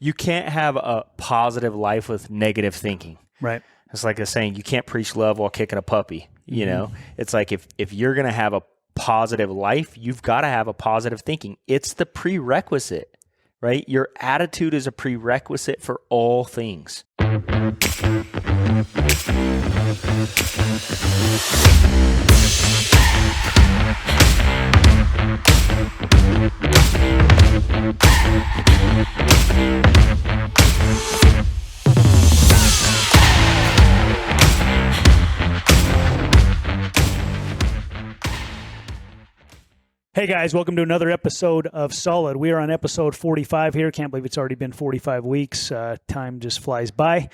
You can't have a positive life with negative thinking. Right. It's like a saying, you can't preach love while kicking a puppy. You know, it's like if you're going to have a positive life, you've got to have a positive thinking. It's the prerequisite, right? Your attitude is a prerequisite for all things. Hey guys, welcome to another episode of Solid. We are on episode 45 here. Can't believe it's already been 45 weeks. Time just flies by.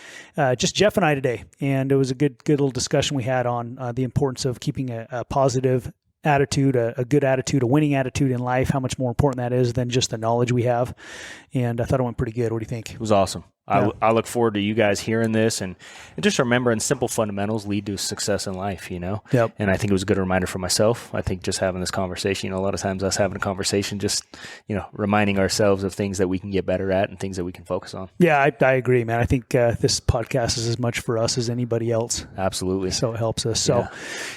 Just Jeff and I today, and it was a good little discussion we had on the importance of keeping a positive attitude, a good attitude, a winning attitude in life, how much more important that is than just the knowledge we have. And I thought it went pretty good. What do you think? It was awesome. Yeah. I look forward to you guys hearing this and just remembering simple fundamentals lead to success in life, you know? Yep. And I think it was a good reminder for myself. I think just having this conversation, a lot of times us having a conversation, just, reminding ourselves of things that we can get better at and things that we can focus on. Yeah, I agree, man. I think this podcast is as much for us as anybody else. Absolutely. So it helps us. So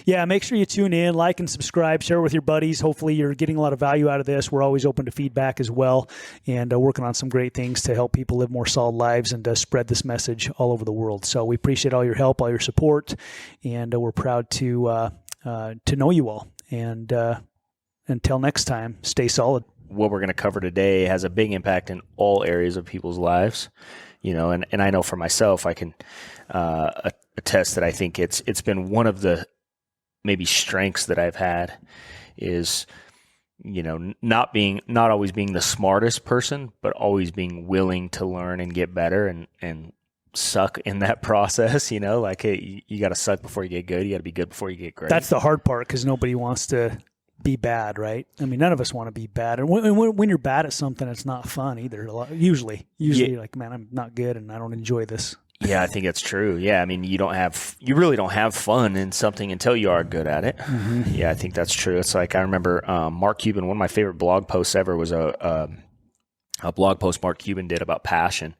yeah, make sure you tune in, like and subscribe, share with your buddies. Hopefully you're getting a lot of value out of this. We're always open to feedback as well, and working on some great things to help people live more solid lives and spread this message all over the world. So we appreciate all your help, all your support, and we're proud to know you all. And until next time, stay solid. What we're going to cover today has a big impact in all areas of people's lives, and I know for myself, I can attest that I think it's been one of the maybe strengths that I've had is not always being the smartest person, but always being willing to learn and get better and suck in that process, like, hey, you got to suck before you get good. You got to be good before you get great. That's the hard part, because nobody wants to be bad, right? I mean, none of us want to be bad. And when you're bad at something, it's not fun either. Usually you're like, man, I'm not good and I don't enjoy this. Yeah, I think that's true. Yeah, I mean, you really don't have fun in something until you are good at it. Mm-hmm. Yeah, I think that's true. It's like I remember Mark Cuban. One of my favorite blog posts ever was a blog post Mark Cuban did about passion,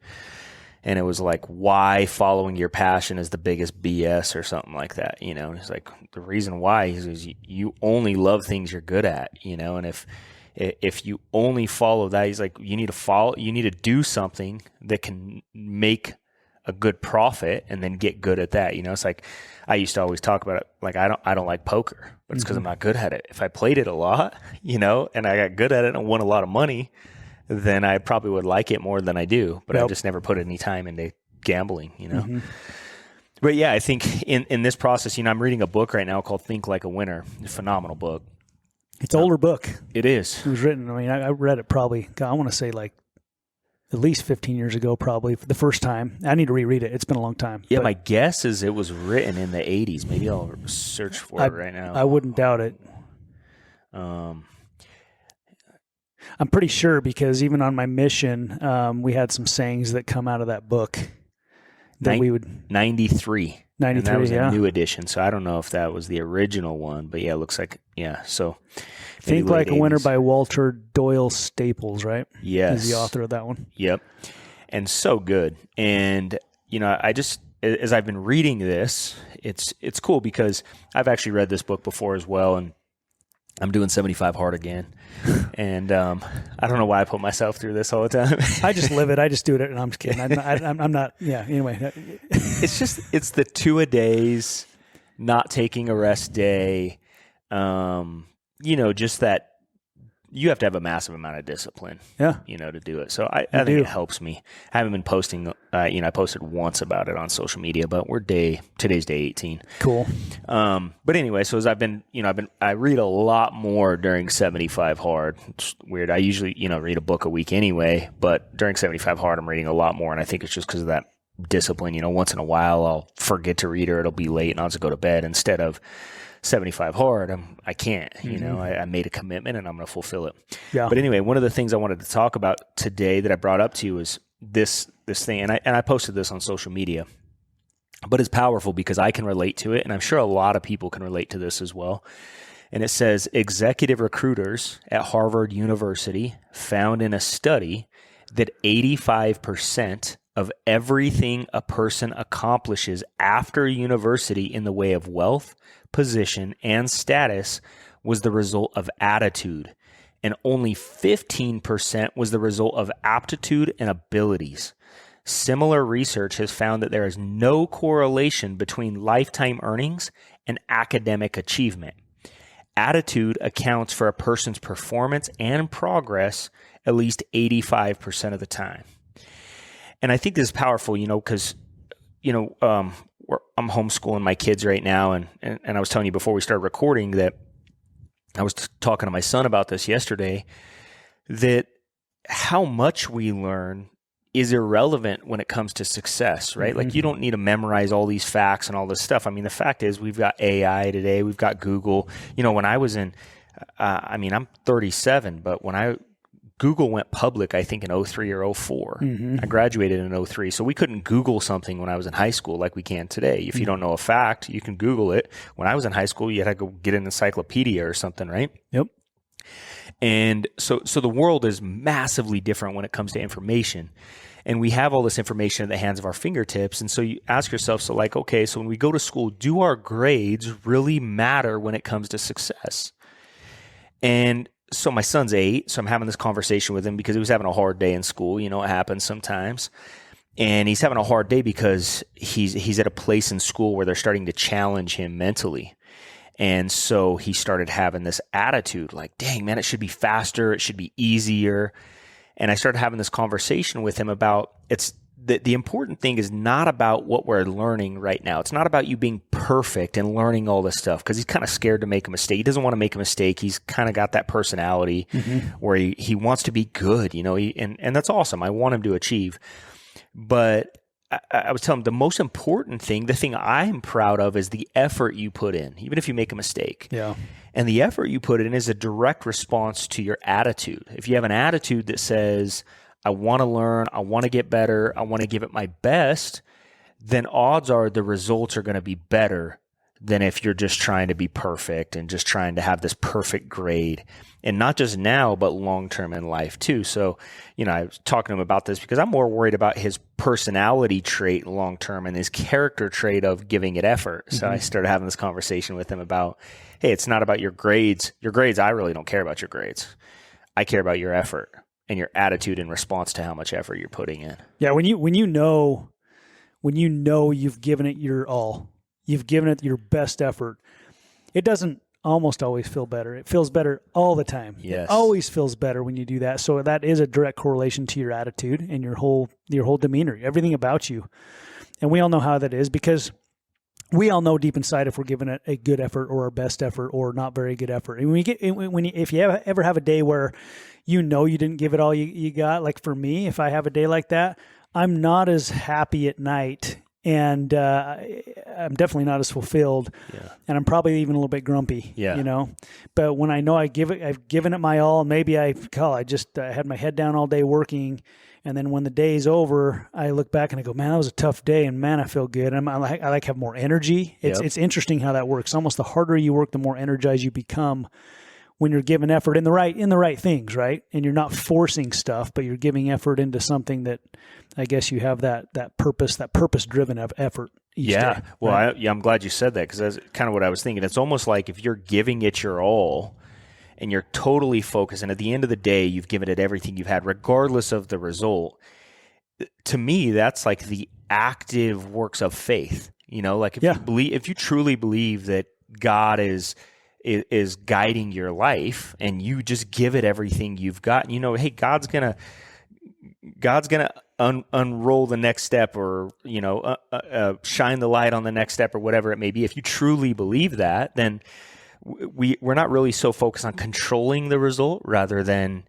and it was like why following your passion is the biggest BS or something like that. And it's like the reason why is you only love things you're good at. And if you only follow that, he's like you need to do something that can make a good profit and then get good at that. It's like I used to always talk about it, like I don't like poker, but it's because I'm not good at it. If I played it a lot, and I got good at it and won a lot of money, then I probably would like it more than I do. But I just never put any time into gambling, Mm-hmm. But yeah, I think in this process, I'm reading a book right now called Think Like a Winner. A phenomenal book. It's an older book. It is. It was written, I read it probably, I want to say like at least 15 years ago, probably, for the first time. I need to reread it. It's been a long time. Yeah, my guess is it was written in the 80s. Maybe I'll search for it right now. I wouldn't doubt it. I'm pretty sure, because even on my mission, we had some sayings that come out of that book that we would... 93. 93, and that was a new edition, so I don't know if that was the original one, but yeah, it looks like, so... Think Like a Winner by Walter Doyle Staples, right? Yes. He's the author of that one. Yep. And so good. And, I just, as I've been reading this, it's cool because I've actually read this book before as well, and I'm doing 75 hard again. And I don't know why I put myself through this all the time. I just live it. I just do it. And I'm just kidding. I'm not, yeah, anyway. It's the 2-a-days, not taking a rest day, just that you have to have a massive amount of discipline, to do it. So I think it helps me. I haven't been posting, I posted once about it on social media, but today's day 18. Cool. But anyway, so as I read a lot more during 75 hard. It's weird. I usually, read a book a week anyway, but during 75 hard, I'm reading a lot more. And I think it's just because of that discipline. Once in a while I'll forget to read or it'll be late and I'll just go to bed instead of 75 hard. I can't, I made a commitment and I'm going to fulfill it. Yeah. But anyway, one of the things I wanted to talk about today that I brought up to you is this thing. And I posted this on social media, but it's powerful because I can relate to it. And I'm sure a lot of people can relate to this as well. And it says executive recruiters at Harvard University found in a study that 85% of everything a person accomplishes after university in the way of wealth, position, and status was the result of attitude, and only 15% was the result of aptitude and abilities. Similar research has found that there is no correlation between lifetime earnings and academic achievement. Attitude accounts for a person's performance and progress at least 85% of the time. And I think this is powerful, because, I'm homeschooling my kids right now. And I was telling you before we started recording that I was talking to my son about this yesterday, that how much we learn is irrelevant when it comes to success, right? Like, you don't need to memorize all these facts and all this stuff. I mean, the fact is we've got AI today, we've got Google. When I was in, I'm 37, but when Google went public, I think in 03 or 04. I graduated in 03. So we couldn't Google something when I was in high school like we can today. If you don't know a fact, you can Google it. When I was in high school, you had to go get an encyclopedia or something, right? Yep. And so the world is massively different when it comes to information. And we have all this information at the hands of our fingertips. And so you ask yourself, so when we go to school, do our grades really matter when it comes to success? And so my son's 8, so I'm having this conversation with him because he was having a hard day in school. It happens sometimes. And he's having a hard day because he's at a place in school where they're starting to challenge him mentally. And so he started having this attitude like, dang, man, it should be faster. It should be easier. And I started having this conversation with him about the important thing is not about what we're learning right now. It's not about you being perfect and learning all this stuff, because he's kind of scared to make a mistake. He doesn't want to make a mistake. He's kind of got that personality where he wants to be good, and that's awesome. I want him to achieve. But I was telling him the most important thing, the thing I'm proud of, is the effort you put in, even if you make a mistake. Yeah. And the effort you put in is a direct response to your attitude. If you have an attitude that says, I want to learn, I want to get better, I want to give it my best, then odds are the results are going to be better than if you're just trying to be perfect and just trying to have this perfect grade. And not just now, but long-term in life too. So, I was talking to him about this because I'm more worried about his personality trait long-term and his character trait of giving it effort. So I started having this conversation with him about, hey, it's not about your grades. Your grades, I really don't care about your grades. I care about your effort and your attitude in response to how much effort you're putting in. Yeah, when you know you've given it your all, you've given it your best effort, it doesn't almost always feel better. It feels better all the time. Yes. It always feels better when you do that. So that is a direct correlation to your attitude and your whole demeanor, everything about you. And we all know how that is, because we all know deep inside if we're giving it a good effort or our best effort or not very good effort. And if you ever have a day where you didn't give it all you got, like for me, if I have a day like that, I'm not as happy at night, and I'm definitely not as fulfilled, and I'm probably even a little bit grumpy, But when I know I've given it my all, maybe I had my head down all day working, and then when the day's over, I look back and I go, man, that was a tough day, and man, I feel good. And I have more energy. It's interesting how that works. Almost the harder you work, the more energized you become when you're giving effort in the right things, right? And you're not forcing stuff, but you're giving effort into something that I guess you have that purpose-driven effort each day. Well, right? I'm glad you said that, because that's kind of what I was thinking. It's almost like if you're giving it your all and you're totally focused, and at the end of the day, you've given it everything you've had, regardless of the result. To me, that's like the active works of faith. Like if you truly believe that God is guiding your life and you just give it everything you've got, hey, God's gonna unroll the next step, or shine the light on the next step, or whatever it may be. If you truly believe that, then we're not really so focused on controlling the result, rather than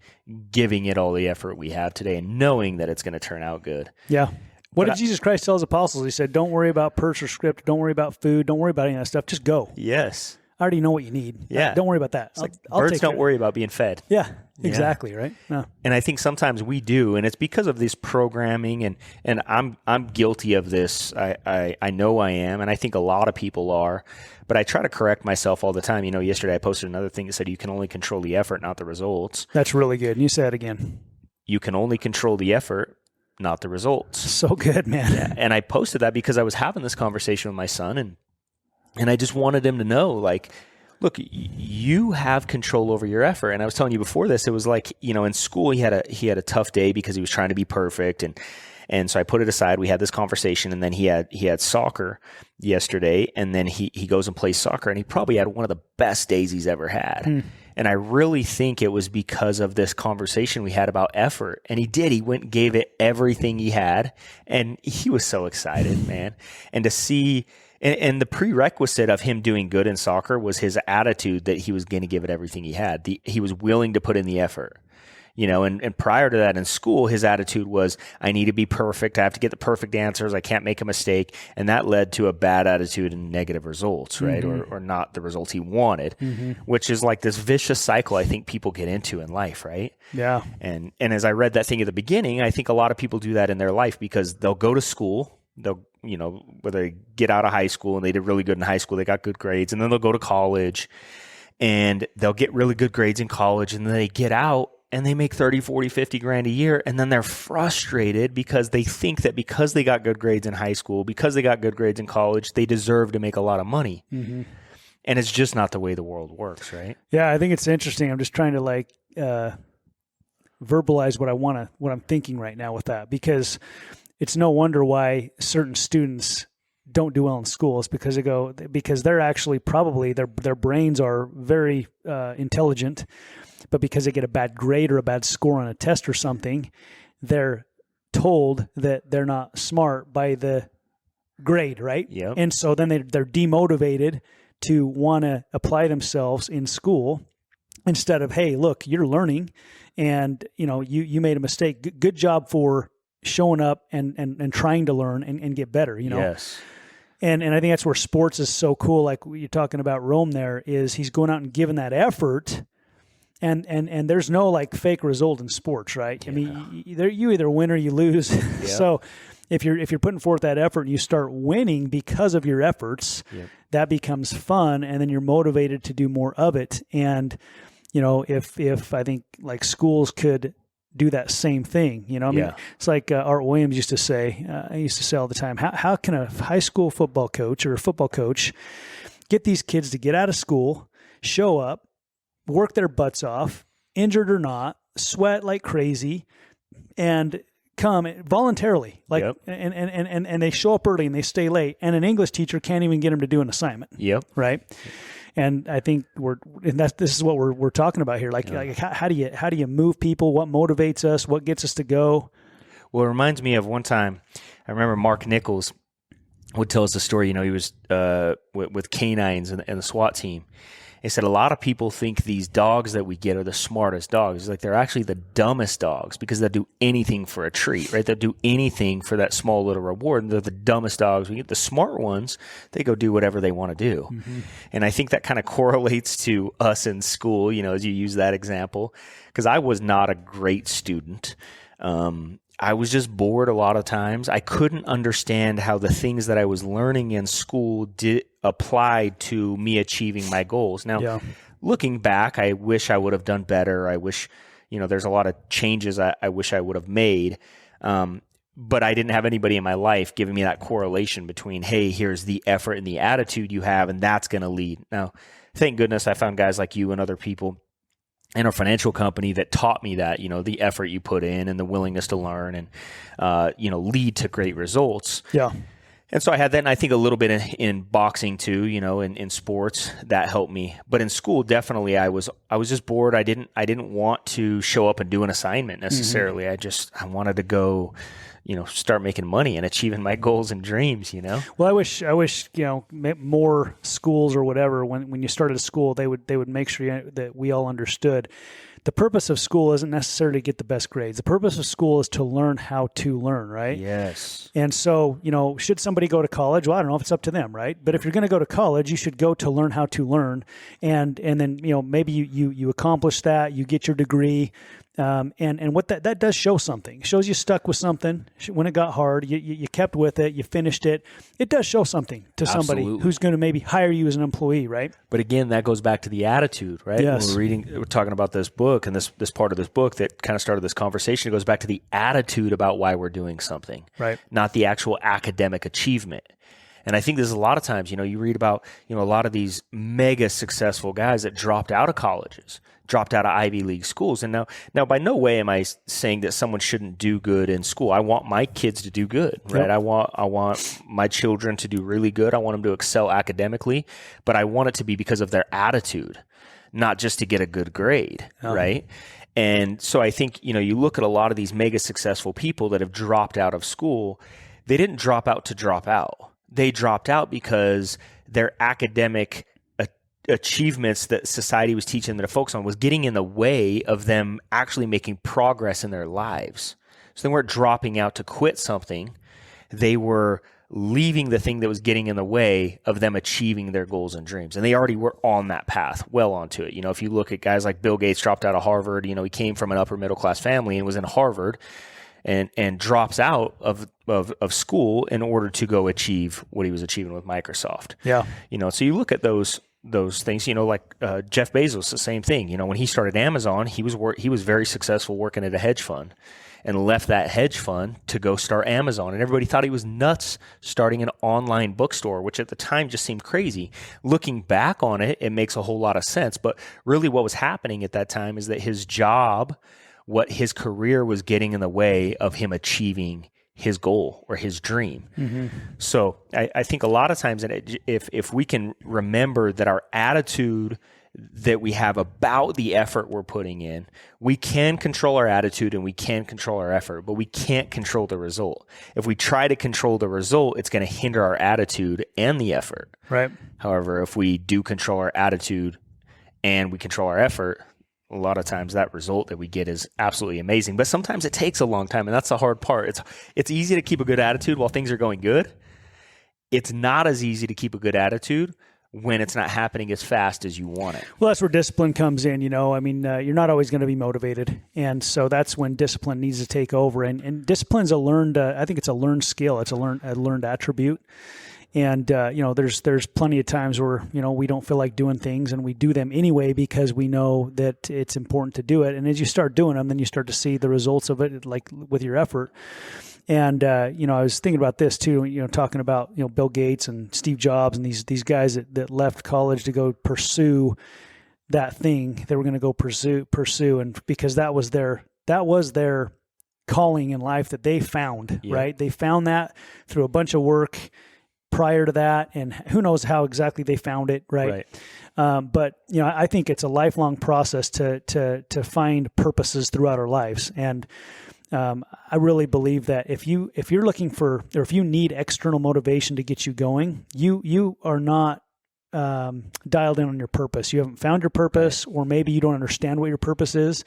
giving it all the effort we have today and knowing that it's going to turn out good. Yeah. What did Jesus Christ tell his apostles? He said, don't worry about purse or script. Don't worry about food. Don't worry about any of that stuff. Just go. Yes. I already know what you need. Yeah. Don't worry about that. Birds don't worry about being fed. Yeah, exactly. Right. No. And I think sometimes we do, and it's because of this programming, and I'm guilty of this. I know I am, and I think a lot of people are, but I try to correct myself all the time. Yesterday I posted another thing that said you can only control the effort, not the results. That's really good. And you say it again. you can only control the effort, not the results. So good, man. Yeah. And I posted that because I was having this conversation with my son, and I just wanted him to know, like, look, you have control over your effort. And I was telling you before this, it was like, in school he had a tough day because he was trying to be perfect, and so I put it aside. We had this conversation, and then he had soccer yesterday, and then he goes and plays soccer, and he probably had one of the best days he's ever had. And I really think it was because of this conversation we had about effort. And he did. He went and gave it everything he had, and he was so excited, man. And to see, and the prerequisite of him doing good in soccer was his attitude that he was going to give it everything he had. He was willing to put in the effort. And prior to that in school, his attitude was, I need to be perfect. I have to get the perfect answers. I can't make a mistake. And that led to a bad attitude and negative results, right? Or not the results he wanted, which is like this vicious cycle I think people get into in life, right? Yeah. And as I read that thing at the beginning, I think a lot of people do that in their life because they'll go to school, they'll, whether they get out of high school and they did really good in high school, they got good grades, and then they'll go to college and they'll get really good grades in college, and then they get out and they make 30, 40, 50 grand a year. And then they're frustrated because they think that because they got good grades in high school, because they got good grades in college, they deserve to make a lot of money. And it's just not the way the world works, right? Yeah, I think it's interesting. I'm just trying to verbalize what I'm thinking right now with that, because it's no wonder why certain students don't do well in school. It's because they're actually probably their brains are very intelligent, but because they get a bad grade or a bad score on a test or something, they're told that they're not smart by the grade, right? Yep. And so then they're demotivated to want to apply themselves in school instead of, hey, look, you're learning, and you made a mistake. Good job for showing up and trying to learn and get better. Yes. And I think that's where sports is so cool. Like you're talking about Rome, there is he's going out and giving that effort. And there's no like fake result in sports, right? Yeah. I mean, you either win or you lose. Yeah. So if you're putting forth that effort and you start winning because of your efforts, that becomes fun, and then you're motivated to do more of it. And if I think like schools could do that same thing, it's like Art Williams used to say. I used to say all the time, how can a high school football coach or a football coach get these kids to get out of school, show up, work their butts off, injured or not, sweat like crazy, and come voluntarily, and they show up early and they stay late, and an English teacher can't even get them to do an assignment. Yep. Right. And I think this is what we're talking about here. Like how do you move people? What motivates us? What gets us to go? Well, it reminds me of one time. I remember Mark Nichols would tell us the story. He was with canines and the SWAT team. He said a lot of people think these dogs that we get are the smartest dogs. Like they're actually the dumbest dogs because they'll do anything for a treat, right? They'll do anything for that small little reward. And they're the dumbest dogs. We get the smart ones, they go do whatever they want to do. And I think that kind of correlates to us in school, as you use that example, because I was not a great student. I was just bored a lot of times. I couldn't understand how the things that I was learning in school applied to me achieving my goals. Now, looking back, I wish I would have done better. I wish, there's a lot of changes I wish I would have made. But I didn't have anybody in my life giving me that correlation between, hey, here's the effort and the attitude you have, and that's going to lead. Now, thank goodness I found guys like you and other people in our financial company that taught me that, the effort you put in and the willingness to learn and, lead to great results. Yeah. And so I had that, and I think a little bit in boxing too, in sports that helped me. But in school, definitely I was just bored. I didn't want to show up and do an assignment necessarily. I wanted to go, start making money and achieving my goals and dreams, Well, I wish, more schools or whatever, when you started a school, they would make sure that we all understood the purpose of school isn't necessarily to get the best grades. The purpose of school is to learn how to learn, right? Yes. And so, should somebody go to college? Well, I don't know if it's up to them, right? But if you're going to go to college, you should go to learn how to learn. And then, maybe you accomplish that, you get your degree, And what that does show something. It shows you stuck with something. When it got hard, you kept with it, you finished it. It does show something to somebody who's going to maybe hire you as an employee, right? But again, that goes back to the attitude, right? Yes. When we're talking about this book and this part of this book that kind of started this conversation, it goes back to the attitude about why we're doing something, right? Not the actual academic achievement. And I think there's a lot of times, you read about, a lot of these mega successful guys that dropped out of colleges, dropped out of Ivy League schools. And now by no way am I saying that someone shouldn't do good in school. I want my kids to do good, right? Yep. I want my children to do really good. I want them to excel academically, but I want it to be because of their attitude, not just to get a good grade, right? And so I think, you look at a lot of these mega successful people that have dropped out of school, they didn't drop out to drop out. They dropped out because their academic achievements that society was teaching them to focus on was getting in the way of them actually making progress in their lives. So they weren't dropping out to quit something. They were leaving the thing that was getting in the way of them achieving their goals and dreams. And they already were on that path, well onto it. If you look at guys like Bill Gates, dropped out of Harvard, he came from an upper middle class family and was in Harvard and drops out of school in order to go achieve what he was achieving with Microsoft. Yeah. So you look at those things, like Jeff Bezos, the same thing. When he started Amazon, he was very successful working at a hedge fund and left that hedge fund to go start Amazon. And everybody thought he was nuts starting an online bookstore, which at the time just seemed crazy. Looking back on it, it makes a whole lot of sense. But really what was happening at that time is that his career was getting in the way of him achieving his goal or his dream. Mm-hmm. So I think a lot of times if we can remember that our attitude that we have about the effort we're putting in, we can control our attitude and we can control our effort, but we can't control the result. If we try to control the result, it's going to hinder our attitude and the effort. Right. However, if we do control our attitude and we control our effort, a lot of times that result that we get is absolutely amazing, but sometimes it takes a long time, and that's the hard part. It's easy to keep a good attitude while things are going good. It's not as easy to keep a good attitude when it's not happening as fast as you want it. Well, that's where discipline comes in. You're not always going to be motivated, and so that's when discipline needs to take over. And discipline's I think it's a learned skill. It's a learned attribute. And, there's plenty of times where, we don't feel like doing things and we do them anyway because we know that it's important to do it. And as you start doing them, then you start to see the results of it, like with your effort. And, I was thinking about this too, talking about, Bill Gates and Steve Jobs and these guys that left college to go pursue that thing they were going to go pursue. And because that was their calling in life that they found, right? They found that through a bunch of work prior to that, and who knows how exactly they found it, right? But I think it's a lifelong process to find purposes throughout our lives, and I really believe that if you're looking for, or if you need external motivation to get you going, you are not dialed in on your purpose. You haven't found your purpose, or maybe you don't understand what your purpose is,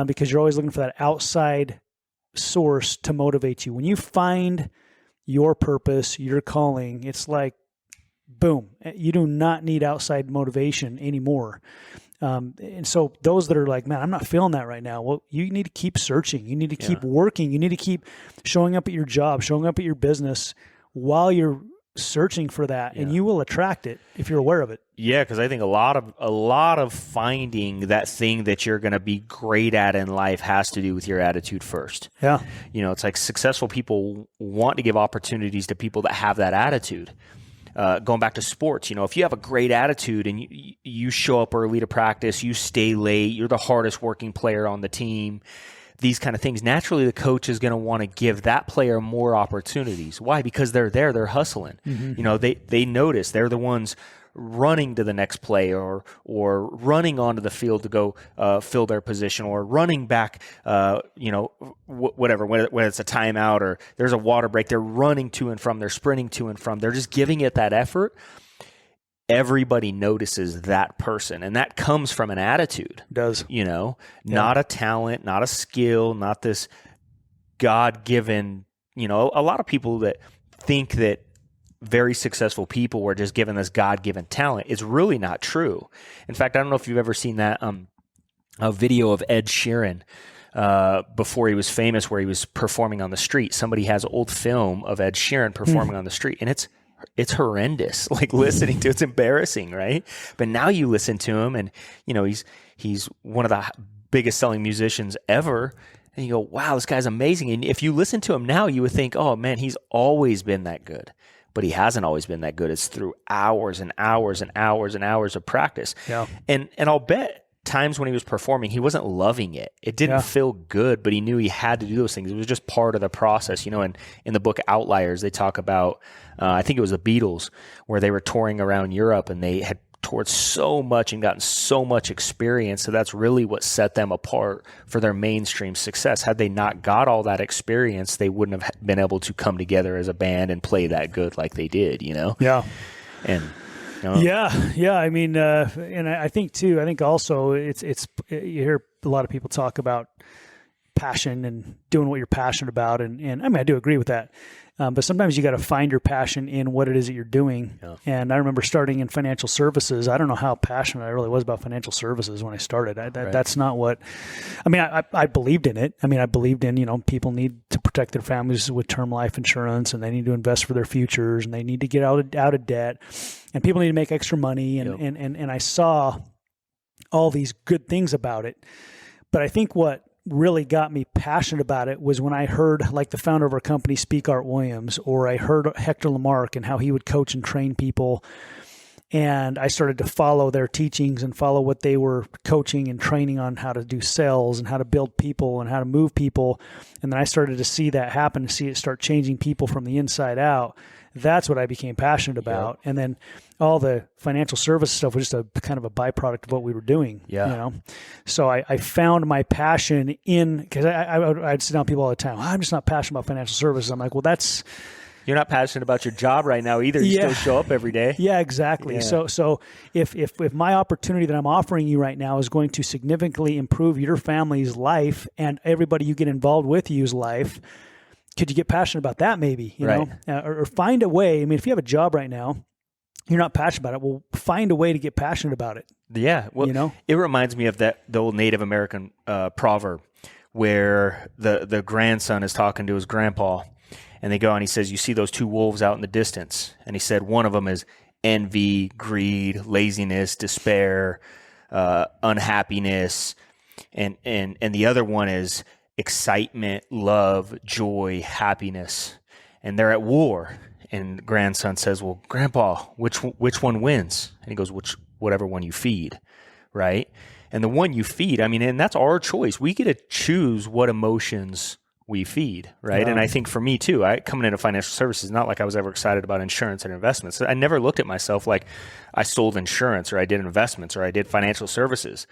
because you're always looking for that outside source to motivate you. When you find your purpose, your calling, it's like, boom, you do not need outside motivation anymore. And so those that are like, man, I'm not feeling that right now. Well, you need to keep searching. You need to keep working. You need to keep showing up at your job, showing up at your business while you're searching for that, and you will attract it if you're aware of it. Yeah, because I think a lot of finding that thing that you're going to be great at in life has to do with your attitude first. Yeah, it's like successful people want to give opportunities to people that have that attitude. Going back to sports, if you have a great attitude and you show up early to practice, you stay late, you're the hardest working player on the team, these kind of things, naturally the coach is going to want to give that player more opportunities. Why? Because they're there, they're hustling. Mm-hmm. They notice they're the ones running to the next play or running onto the field to go fill their position, or running back, whatever, when it's a timeout or there's a water break, they're running to and from, they're sprinting to and from, they're just giving it that effort. Everybody notices that person, and that comes from an attitude. It does. Not a talent, not a skill, not this God-given, a lot of people that think that very successful people were just given this God-given talent. It's really not true. In fact, I don't know if you've ever seen that a video of Ed Sheeran before he was famous, where he was performing on the street. Somebody has old film of Ed Sheeran performing on the street, and it's horrendous. Like listening to it's embarrassing, right? But now you listen to him, and he's one of the biggest selling musicians ever. And you go, wow, this guy's amazing. And if you listen to him now, you would think, oh man, he's always been that good. But he hasn't always been that good. It's through hours and hours and hours and hours of practice. Yeah. And I'll bet times when he was performing, he wasn't loving it. It didn't feel good, but he knew he had to do those things. It was just part of the process. And in the book Outliers, they talk about, I think it was the Beatles, where they were touring around Europe and they had toured so much and gotten so much experience. So that's really what set them apart for their mainstream success. Had they not got all that experience, they wouldn't have been able to come together as a band and play that good like they did, Yeah. And yeah. I mean, and I think too, also it's you hear a lot of people talk about passion and doing what you're passionate about. And I mean, I do agree with that. But sometimes you got to find your passion in what it is that you're doing. Yeah. And I remember starting in financial services. I don't know how passionate I really was about financial services when I started. That's not what, I mean, I believed in it. I mean, I believed in, people need to protect their families with term life insurance, and they need to invest for their futures, and they need to get out of debt, and people need to make extra money. And I saw all these good things about it. But I think what really got me passionate about it was when I heard like the founder of our company, Speak Art Williams, or I heard Hector Lamarck and how he would coach and train people. And I started to follow their teachings and follow what they were coaching and training on, how to do sales and how to build people and how to move people. And then I started to see that happen, to see it start changing people from the inside out. That's what I became passionate about. Yep. And then all the financial service stuff was just a kind of a byproduct of what we were doing. Yeah. So I found my passion because I'd sit down with people all the time. I'm just not passionate about financial services. I'm like, well, you're not passionate about your job right now either. You still show up every day. Yeah, exactly. Yeah. So if my opportunity that I'm offering you right now is going to significantly improve your family's life and everybody you get involved with you's life, could you get passionate about that maybe, or find a way? I mean, if you have a job right now, you're not passionate about it, well, find a way to get passionate about it. Yeah. Well, it reminds me of the old Native American proverb where the grandson is talking to his grandpa, and they go and he says, you see those two wolves out in the distance. And he said, one of them is envy, greed, laziness, despair, unhappiness. And the other one is excitement, love, joy, happiness, and they're at war. And the grandson says, well, Grandpa, which one wins? And he goes, whatever one you feed, right? And the one you feed, I mean, and that's our choice. We get to choose what emotions we feed, right? And I think for me too, coming into financial services, not like I was ever excited about insurance and investments. I never looked at myself like I sold insurance or I did investments or I did financial services.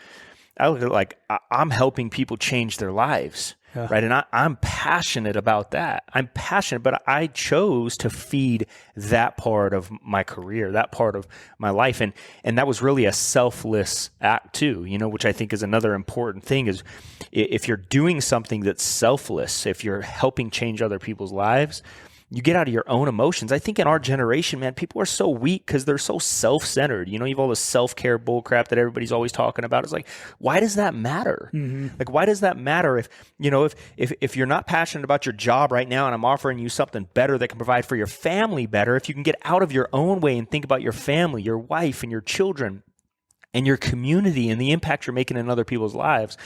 I look at it like I'm helping people change their lives, right? And I'm passionate about that. I'm passionate, but I chose to feed that part of my career, that part of my life. And that was really a selfless act too, which I think is another important thing is if you're doing something that's selfless, if you're helping change other people's lives, you get out of your own emotions. I think in our generation, man, people are so weak because they're so self-centered. You have all this self-care bullcrap that everybody's always talking about. It's like, why does that matter? Mm-hmm. Like, why does that matter if you're not passionate about your job right now and I'm offering you something better that can provide for your family better, if you can get out of your own way and think about your family, your wife and your children and your community and the impact you're making in other people's lives,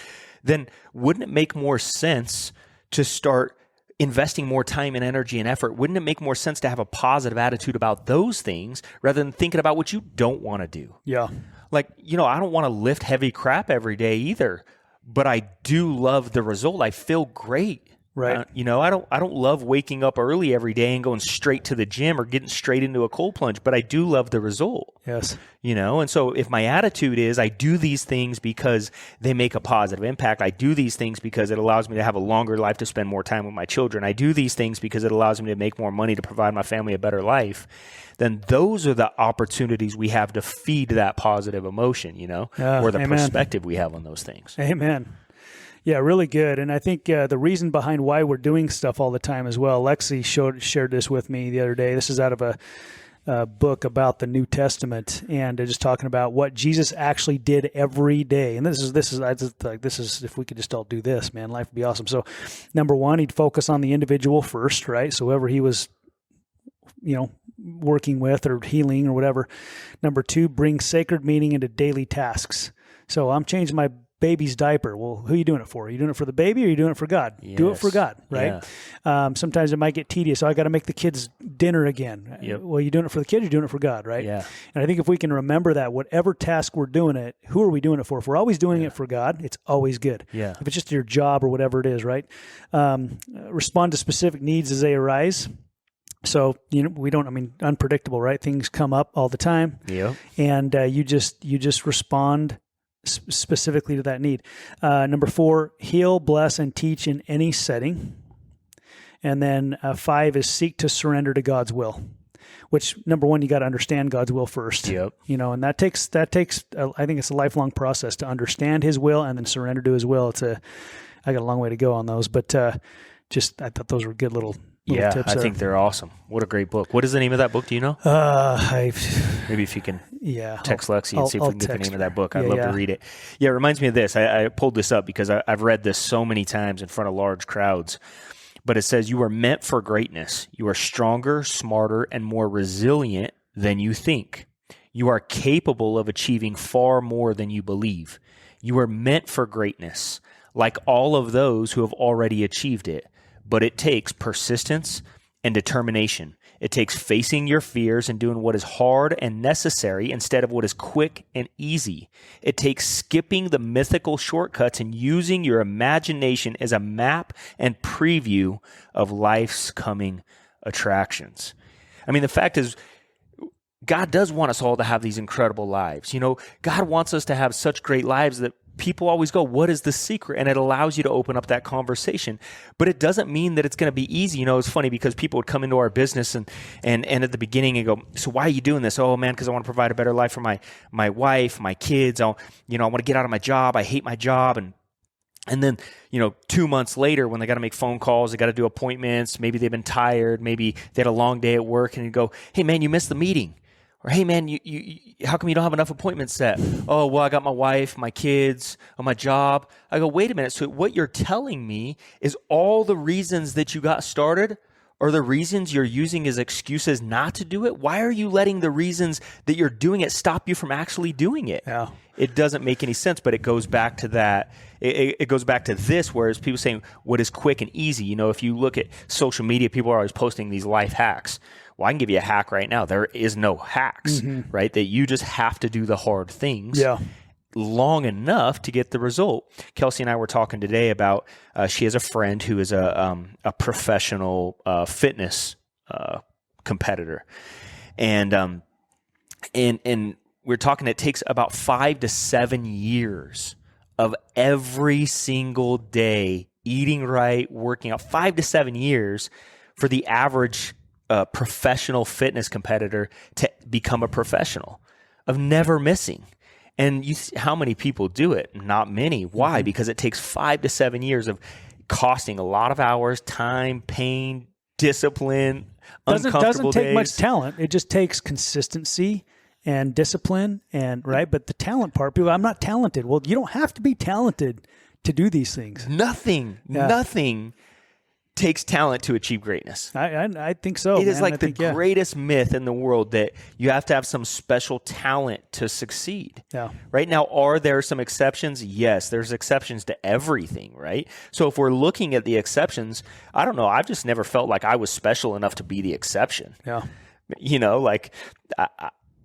then wouldn't it make more sense to start investing more time and energy and effort? Wouldn't it make more sense to have a positive attitude about those things rather than thinking about what you don't want to do? Yeah. Like, I don't want to lift heavy crap every day either, but I do love the result. I feel great. Right. I don't love waking up early every day and going straight to the gym or getting straight into a cold plunge, but I do love the result. Yes. And so if my attitude is I do these things because they make a positive impact, I do these things because it allows me to have a longer life to spend more time with my children, I do these things because it allows me to make more money to provide my family a better life, then those are the opportunities we have to feed that positive emotion, or the perspective we have on those things. Amen. Yeah, really good. And I think the reason behind why we're doing stuff all the time as well, Lexi shared this with me the other day. This is out of book about the New Testament, and just talking about what Jesus actually did every day. And this is if we could just all do this, man, life would be awesome. So, number one, he'd focus on the individual first, right? So whoever he was, working with or healing or whatever. Number two, bring sacred meaning into daily tasks. So I'm changing my baby's diaper. Well, who are you doing it for? Are you doing it for the baby or are you doing it for God? Yes. Do it for God, right? Yeah. Sometimes it might get tedious. So I got to make the kids dinner again. Yep. Well, you're doing it for the kids, you're doing it for God, right? Yeah. And I think if we can remember that, whatever task we're doing it, who are we doing it for? If we're always doing it for God, it's always good. Yeah. If it's just your job or whatever it is, right? Respond to specific needs as they arise. So, unpredictable, right? Things come up all the time. Yeah. And you just respond specifically to that need. Number four, heal, bless, and teach in any setting. And then 5 is seek to surrender to God's will, which number one, you got to understand God's will first. Yep. And that takes, I think it's a lifelong process to understand his will and then surrender to his will. I got a long way to go on those, but I thought those were good little tips. I think they're awesome. What a great book. What is the name of that book? Do you know? Maybe if you can text Lexi and see if we can get the name of that book. I'd love to read it. Yeah, it reminds me of this. I pulled this up because I've read this so many times in front of large crowds. But it says, you are meant for greatness. You are stronger, smarter, and more resilient than you think. You are capable of achieving far more than you believe. You are meant for greatness, like all of those who have already achieved it. But it takes persistence and determination. It takes facing your fears and doing what is hard and necessary instead of what is quick and easy. It takes skipping the mythical shortcuts and using your imagination as a map and preview of life's coming attractions. I mean, the fact is, God does want us all to have these incredible lives. God wants us to have such great lives that people always go, what is the secret? And it allows you to open up that conversation. But it doesn't mean that it's going to be easy. It's funny because people would come into our business and at the beginning and go, so why are you doing this? Oh, man, because I want to provide a better life for my wife, my kids. I want to get out of my job. I hate my job. And then, 2 months later, when they got to make phone calls, they got to do appointments, maybe they've been tired, maybe they had a long day at work, and you go, hey, man, you missed the meeting. Or, hey, man, you how come you don't have enough appointments set? Oh, well, I got my wife, my kids, my job. I go, wait a minute. So what you're telling me is all the reasons that you got started are the reasons you're using as excuses not to do it? Why are you letting the reasons that you're doing it stop you from actually doing it? Yeah. It doesn't make any sense, but it goes back to that. It goes back to this, whereas people saying what is quick and easy. If you look at social media, people are always posting these life hacks. Well, I can give you a hack right now. There is no hacks, right? That you just have to do the hard things long enough to get the result. Kelsey and I were talking today about she has a friend who is a professional fitness competitor, and we're talking. It takes about 5 to 7 years of every single day eating right, working out. 5 to 7 years for the average professional fitness competitor to become a professional of never missing. And you see how many people do it? Not many. Why? Because it takes 5 to 7 years of costing a lot of hours, time, pain, discipline, uncomfortable doesn't take days. Much talent. It just takes consistency and discipline right. But the talent part, people, I'm not talented. Well, you don't have to be talented to do these things. Nothing takes talent to achieve greatness. I think so. It is like the greatest myth in the world that you have to have some special talent to succeed. Yeah. Right now, are there some exceptions? Yes, there's exceptions to everything, right? So if we're looking at the exceptions, I don't know. I've just never felt like I was special enough to be the exception. Yeah.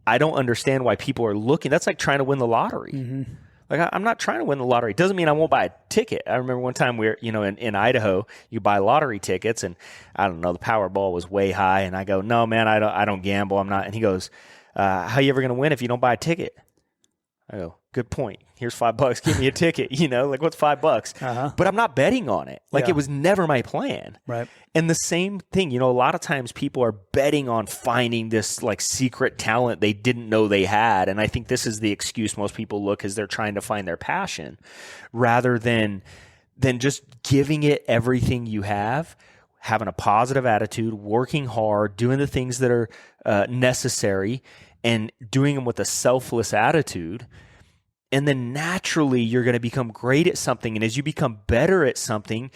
I don't understand why people are looking. That's like trying to win the lottery. Mm-hmm. Like, I'm not trying to win the lottery. It doesn't mean I won't buy a ticket. I remember one time we were, in Idaho, you buy lottery tickets, and I don't know, the Powerball was way high, and I go, no, man, I don't gamble. I'm not. And he goes, how are you ever going to win if you don't buy a ticket? I go, good point. Here's $5. Give me a ticket. What's $5? Uh-huh. But I'm not betting on it. It was never my plan. Right. And the same thing, a lot of times people are betting on finding this secret talent they didn't know they had. And I think this is the excuse most people look as they're trying to find their passion rather than just giving it everything you have. having a positive attitude, working hard, doing the things that are necessary, and doing them with a selfless attitude. And then naturally, you're going to become great at something. And as you become better at something,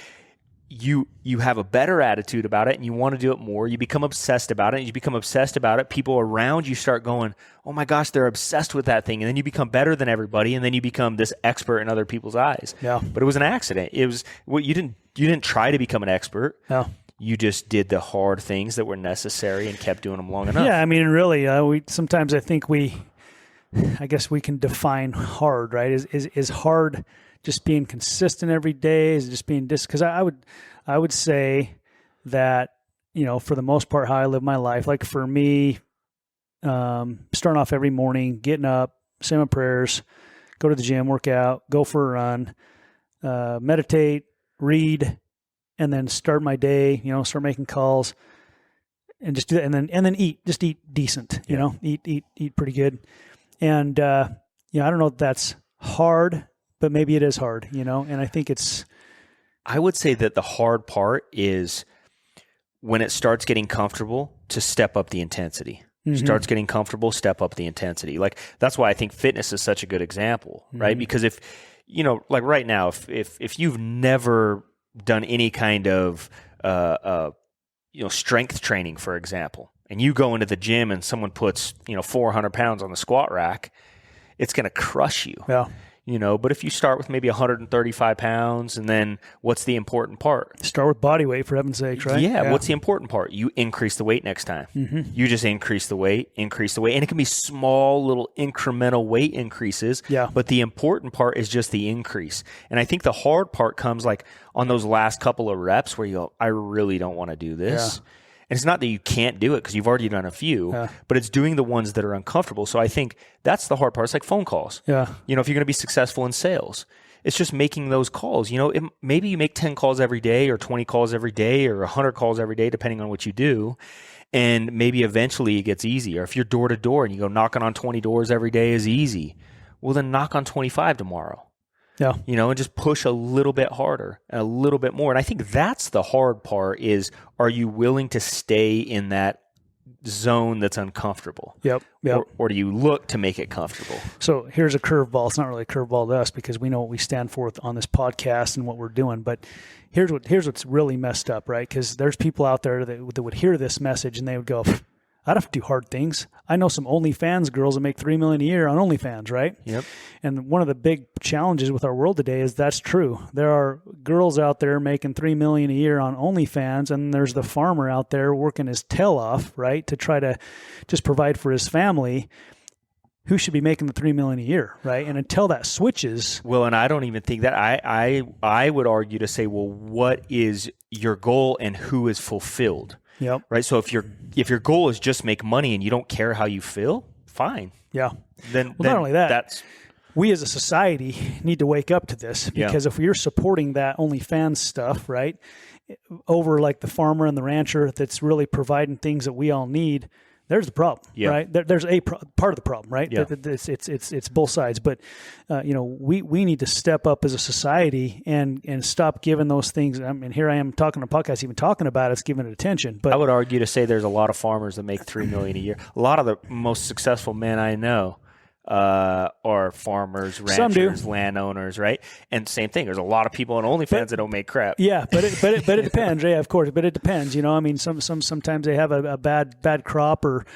you have a better attitude about it and you want to do it more. You become obsessed about it. And you become obsessed about it. People around you start going, oh my gosh, they're obsessed with that thing. And then you become better than everybody. And then you become this expert in other people's eyes. Yeah. But it was an accident. It was you didn't try to become an expert. No. You just did the hard things that were necessary and kept doing them long enough. Yeah. I mean, really, sometimes I think I guess we can define hard, right? Is hard just being consistent every day? Is it just being because I would say that, for the most part, how I live my life, like for me, starting off every morning, getting up, say my prayers, go to the gym, work out, go for a run, meditate, read, and then start my day, start making calls and just do that. And then eat, just eat decent, eat pretty good. And, I don't know if that's hard, but maybe it is hard, and I think I would say that the hard part is when it starts getting comfortable to step up the intensity. Mm-hmm. Starts getting comfortable, step up the intensity. Like, that's why I think fitness is such a good example, right? Mm-hmm. Because if, like right now, if you've never done any kind of, strength training, for example, and you go into the gym and someone puts, 400 pounds on the squat rack, it's going to crush you. Yeah. But if you start with maybe 135 pounds, and then what's the important part? Start with body weight, for heaven's sakes, right? Yeah. What's the important part? You increase the weight next time. Mm-hmm. You just increase the weight. And it can be small little incremental weight increases. Yeah. But the important part is just the increase. And I think the hard part comes like on those last couple of reps where you go, I really don't want to do this. Yeah. And it's not that you can't do it because you've already done a few, but it's doing the ones that are uncomfortable. So I think that's the hard part. It's like phone calls. Yeah. If you're going to be successful in sales, it's just making those calls. Maybe you make 10 calls every day or 20 calls every day or 100 calls every day, depending on what you do. And maybe eventually it gets easier. If you're door to door and you go knocking on 20 doors every day is easy, well, then knock on 25 tomorrow. Yeah. And just push a little bit harder and a little bit more. And I think that's the hard part is, are you willing to stay in that zone that's uncomfortable? Yep. Or do you look to make it comfortable? So here's a curveball. It's not really a curveball to us because we know what we stand for on this podcast and what we're doing. But here's what's really messed up, right? Because there's people out there that would hear this message and they would go, I don't have to do hard things. I know some OnlyFans girls that make $3 million a year on OnlyFans, right? Yep. And one of the big challenges with our world today is that's true. There are girls out there making $3 million a year on OnlyFans, and there's the farmer out there working his tail off, right, to try to just provide for his family, who should be making the $3 million a year, right? And until that switches, well, and I don't even think that I would argue to say, well, what is your goal and who is fulfilled? Yep. Right. So if your goal is just make money and you don't care how you feel, fine. Yeah. Then not only that, we as a society need to wake up to this because if you're supporting that OnlyFans stuff, right, over like the farmer and the rancher that's really providing things that we all need, there's the problem, right? There's a part of the problem, right? Yeah. It's both sides, but we need to step up as a society and stop giving those things. I mean, here I am talking on a podcast, even talking about it's giving it attention. But I would argue to say there's a lot of farmers that make $3 million a year. A lot of the most successful men I know are farmers, ranchers, landowners, right? And same thing. There's a lot of people on OnlyFans that don't make crap. Yeah, but it depends. Yeah, of course. But it depends. I mean, sometimes they have a bad crop, or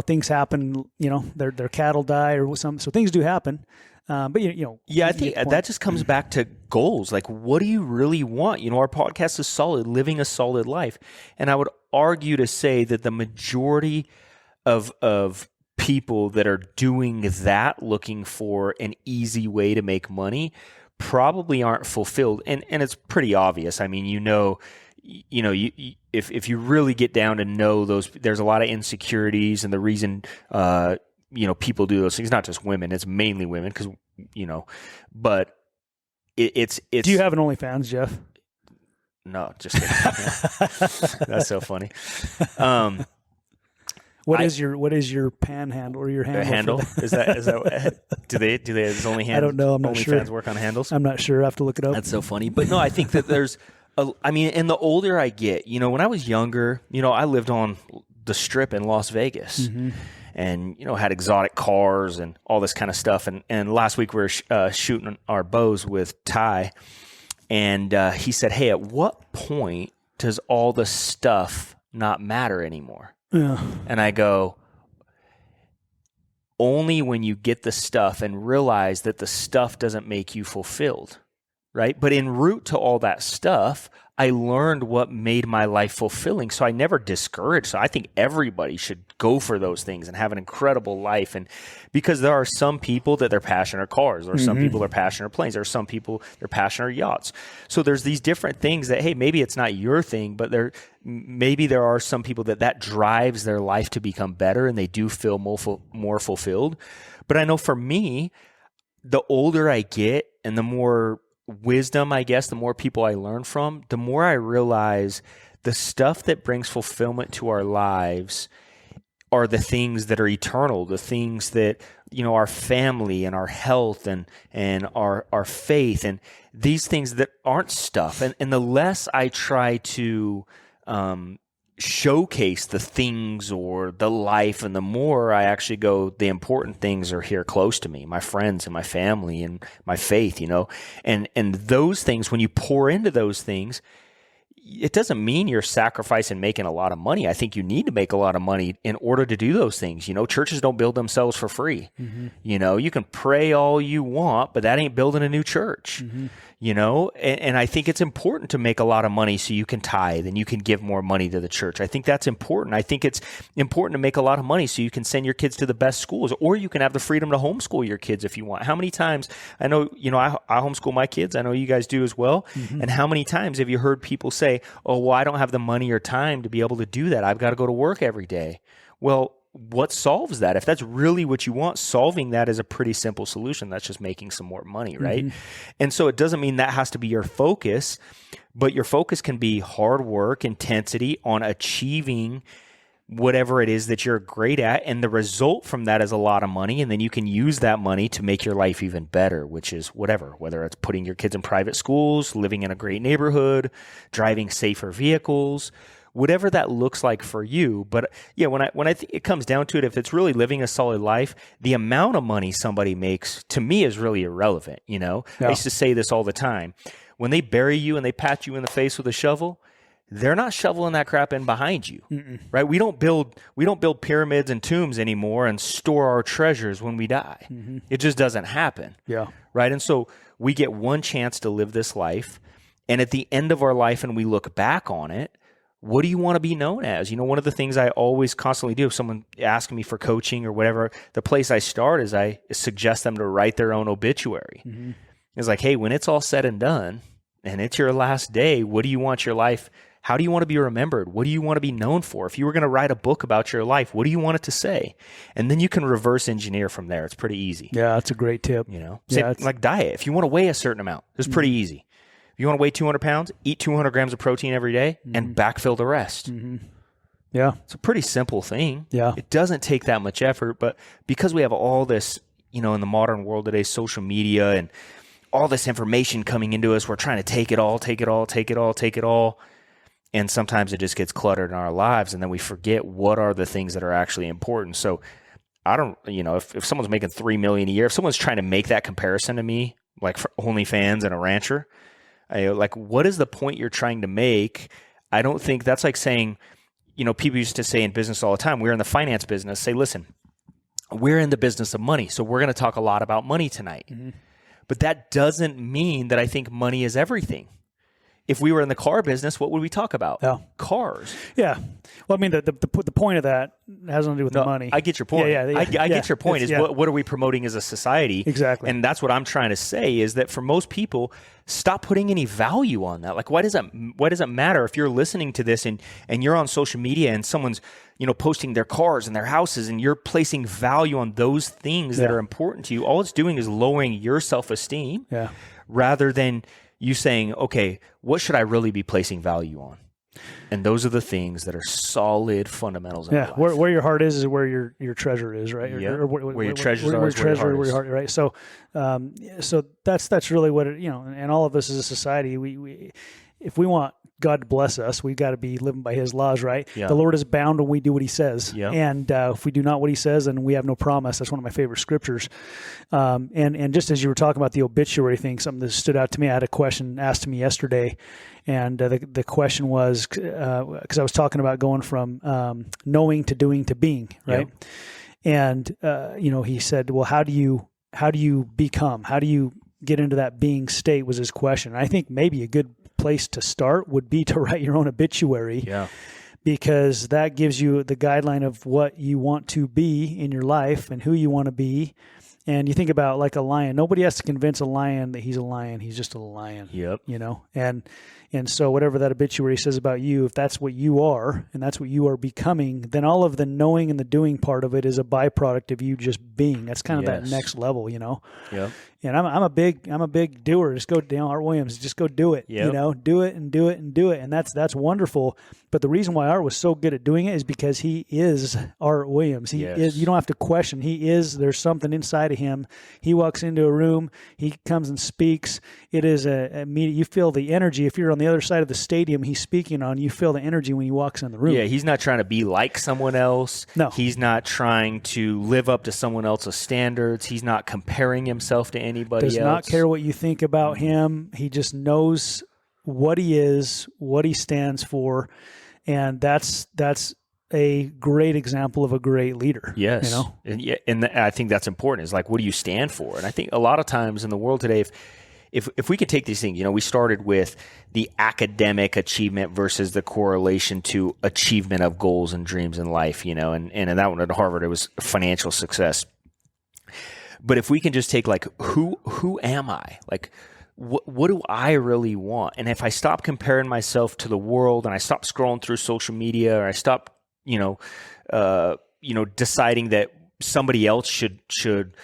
things happen. Their cattle die, or so things do happen. But I think that just comes back to goals. Like, what do you really want? Our podcast is solid, living a solid life, and I would argue to say that the majority of people that are doing that, looking for an easy way to make money, probably aren't fulfilled. And it's pretty obvious. I mean, if you really get down to know those, there's a lot of insecurities, and the reason people do those things, not just women, it's mainly women, because but it's. Do you have an OnlyFans, Jeff? No, just kidding. That's so funny. What is your panhandle or your handle? Handle is that do they does only I don't know. I'm not sure. OnlyFans work on handles? I'm not sure. I have to look it up. That's so funny. But no, I think that there's I mean, and the older I get, when I was younger, I lived on the Strip in Las Vegas. And, had exotic cars and all this kind of stuff. And last week we were shooting our bows with Ty. And he said, hey, at what point does all the stuff not matter anymore? Yeah. And I go, only when you get the stuff and realize that the stuff doesn't make you fulfilled, right? But en route to all that stuff, I learned what made my life fulfilling. So I never discouraged. So I think everybody should go for those things and have an incredible life. And because there are some people that their passion are cars, or some people their passion are planes, or some people their passion are yachts. So there's these different things that, hey, maybe it's not your thing, but maybe there are some people that drives their life to become better and they do feel more fulfilled. But I know for me, the older I get and the more wisdom, I guess, the more people I learn from, the more I realize the stuff that brings fulfillment to our lives are the things that are eternal, the things that, our family and our health and our faith and these things that aren't stuff. And the less I try to showcase the things or the life, and the more I actually go, the important things are here close to me, my friends and my family and my faith, and those things, when you pour into those things, it doesn't mean you're sacrificing making a lot of money. I think you need to make a lot of money in order to do those things. Churches don't build themselves for free. You can pray all you want, but that ain't building a new church. And I think it's important to make a lot of money so you can tithe and you can give more money to the church. I think that's important. I think it's important to make a lot of money so you can send your kids to the best schools, or you can have the freedom to homeschool your kids if you want. How many times, I know, I homeschool my kids. I know you guys do as well. And how many times have you heard people say, oh, well, I don't have the money or time to be able to do that. I've got to go to work every day. Well, what solves that? If that's really what you want, solving that is a pretty simple solution. That's just making some more money, right? And so it doesn't mean that has to be your focus, but your focus can be hard work, intensity on achieving whatever it is that you're great at. And the result from that is a lot of money. And then you can use that money to make your life even better, which is whether it's putting your kids in private schools, living in a great neighborhood, driving safer vehicles, whatever that looks like for you. But yeah, when I think it comes down to it, if it's really living a solid life, the amount of money somebody makes to me is really irrelevant. I used to say this all the time. When they bury you and they pat you in the face with a shovel, they're not shoveling that crap in behind you, right? We don't build pyramids and tombs anymore and store our treasures when we die. It just doesn't happen. Yeah. Right. And so we get one chance to live this life. And at the end of our life, and we look back on it, what do you want to be known as? One of the things I always constantly do if someone asks me for coaching or whatever, the place I start is I suggest them to write their own obituary. It's like, hey, when it's all said and done and it's your last day, what do you want your life? How do you want to be remembered? What do you want to be known for? If you were going to write a book about your life, what do you want it to say? And then you can reverse engineer from there. It's pretty easy. Yeah, that's a great tip. Same, like diet. If you want to weigh a certain amount, it's pretty easy. You want to weigh 200 pounds, eat 200 grams of protein every day and backfill the rest. Yeah. It's a pretty simple thing. Yeah. It doesn't take that much effort, but because we have all this, in the modern world today, social media and all this information coming into us, we're trying to take it all. And sometimes it just gets cluttered in our lives. And then we forget what are the things that are actually important. So I don't, if someone's making $3 million a year, if someone's trying to make that comparison to me, like for OnlyFans and a rancher, what is the point you're trying to make? I don't think that's like saying, people used to say in business all the time, we're in the finance business, say, listen, we're in the business of money. So we're going to talk a lot about money tonight. But that doesn't mean that I think money is everything. If we were in the car business, what would we talk about? Yeah. Cars. Yeah. Well, I mean, the point of that has nothing to do with the money. I get your point. I get your point. What are we promoting as a society? Exactly. And that's what I'm trying to say is that for most people, stop putting any value on that. Like, why does it matter if you're listening to this and you're on social media and someone's, posting their cars and their houses and you're placing value on those things that are important to you? All it's doing is lowering your self-esteem rather than you saying, okay, what should I really be placing value on? And those are the things that are solid fundamentals in life. Where your heart is where your treasure is, right? Where your treasures are, where your heart is, right? So, so that's really what it, and all of us as a society, we if we want God to bless us, we've got to be living by his laws, right? Yeah. The Lord is bound when we do what he says. Yeah. And if we do not what he says, then we have no promise. That's one of my favorite scriptures. And just as you were talking about the obituary thing, something that stood out to me, I had a question asked to me yesterday. And the question was, because I was talking about going from knowing to doing to being, right? Yeah. And, he said, well, how do you become? How do you get into that being state was his question. And I think maybe a good place to start would be to write your own obituary. Yeah. Because that gives you the guideline of what you want to be in your life and who you want to be. And you think about like a lion. Nobody has to convince a lion that he's a lion. He's just a lion. Yep. And so whatever that obituary says about you, if that's what you are and that's what you are becoming, then all of the knowing and the doing part of it is a byproduct of you just being. That's kind of that next level, Yep. And I'm a big doer. Just go down, Art Williams. Just go do it. Yep. Do it and do it and do it, and that's wonderful. But the reason why Art was so good at doing it is because he is Art Williams. He is. You don't have to question. He is. There's something inside of him. He walks into a room. He comes and speaks. It is a immediate. You feel the energy. If you're on the other side of the stadium, he's speaking on. You feel the energy when he walks in the room. Yeah, he's not trying to be like someone else. No, he's not trying to live up to someone else's standards. He's not comparing himself to anybody else. Does not care what you think about him. He just knows what he is, what he stands for, and that's a great example of a great leader. Yes, and I think that's important. Is like, what do you stand for? And I think a lot of times in the world today, if we could take these things, we started with the academic achievement versus the correlation to achievement of goals and dreams in life, and in that one at Harvard, it was financial success. But if we can just take like, who am I? Like, what do I really want? And if I stop comparing myself to the world and I stop scrolling through social media, or I stop, deciding that somebody else should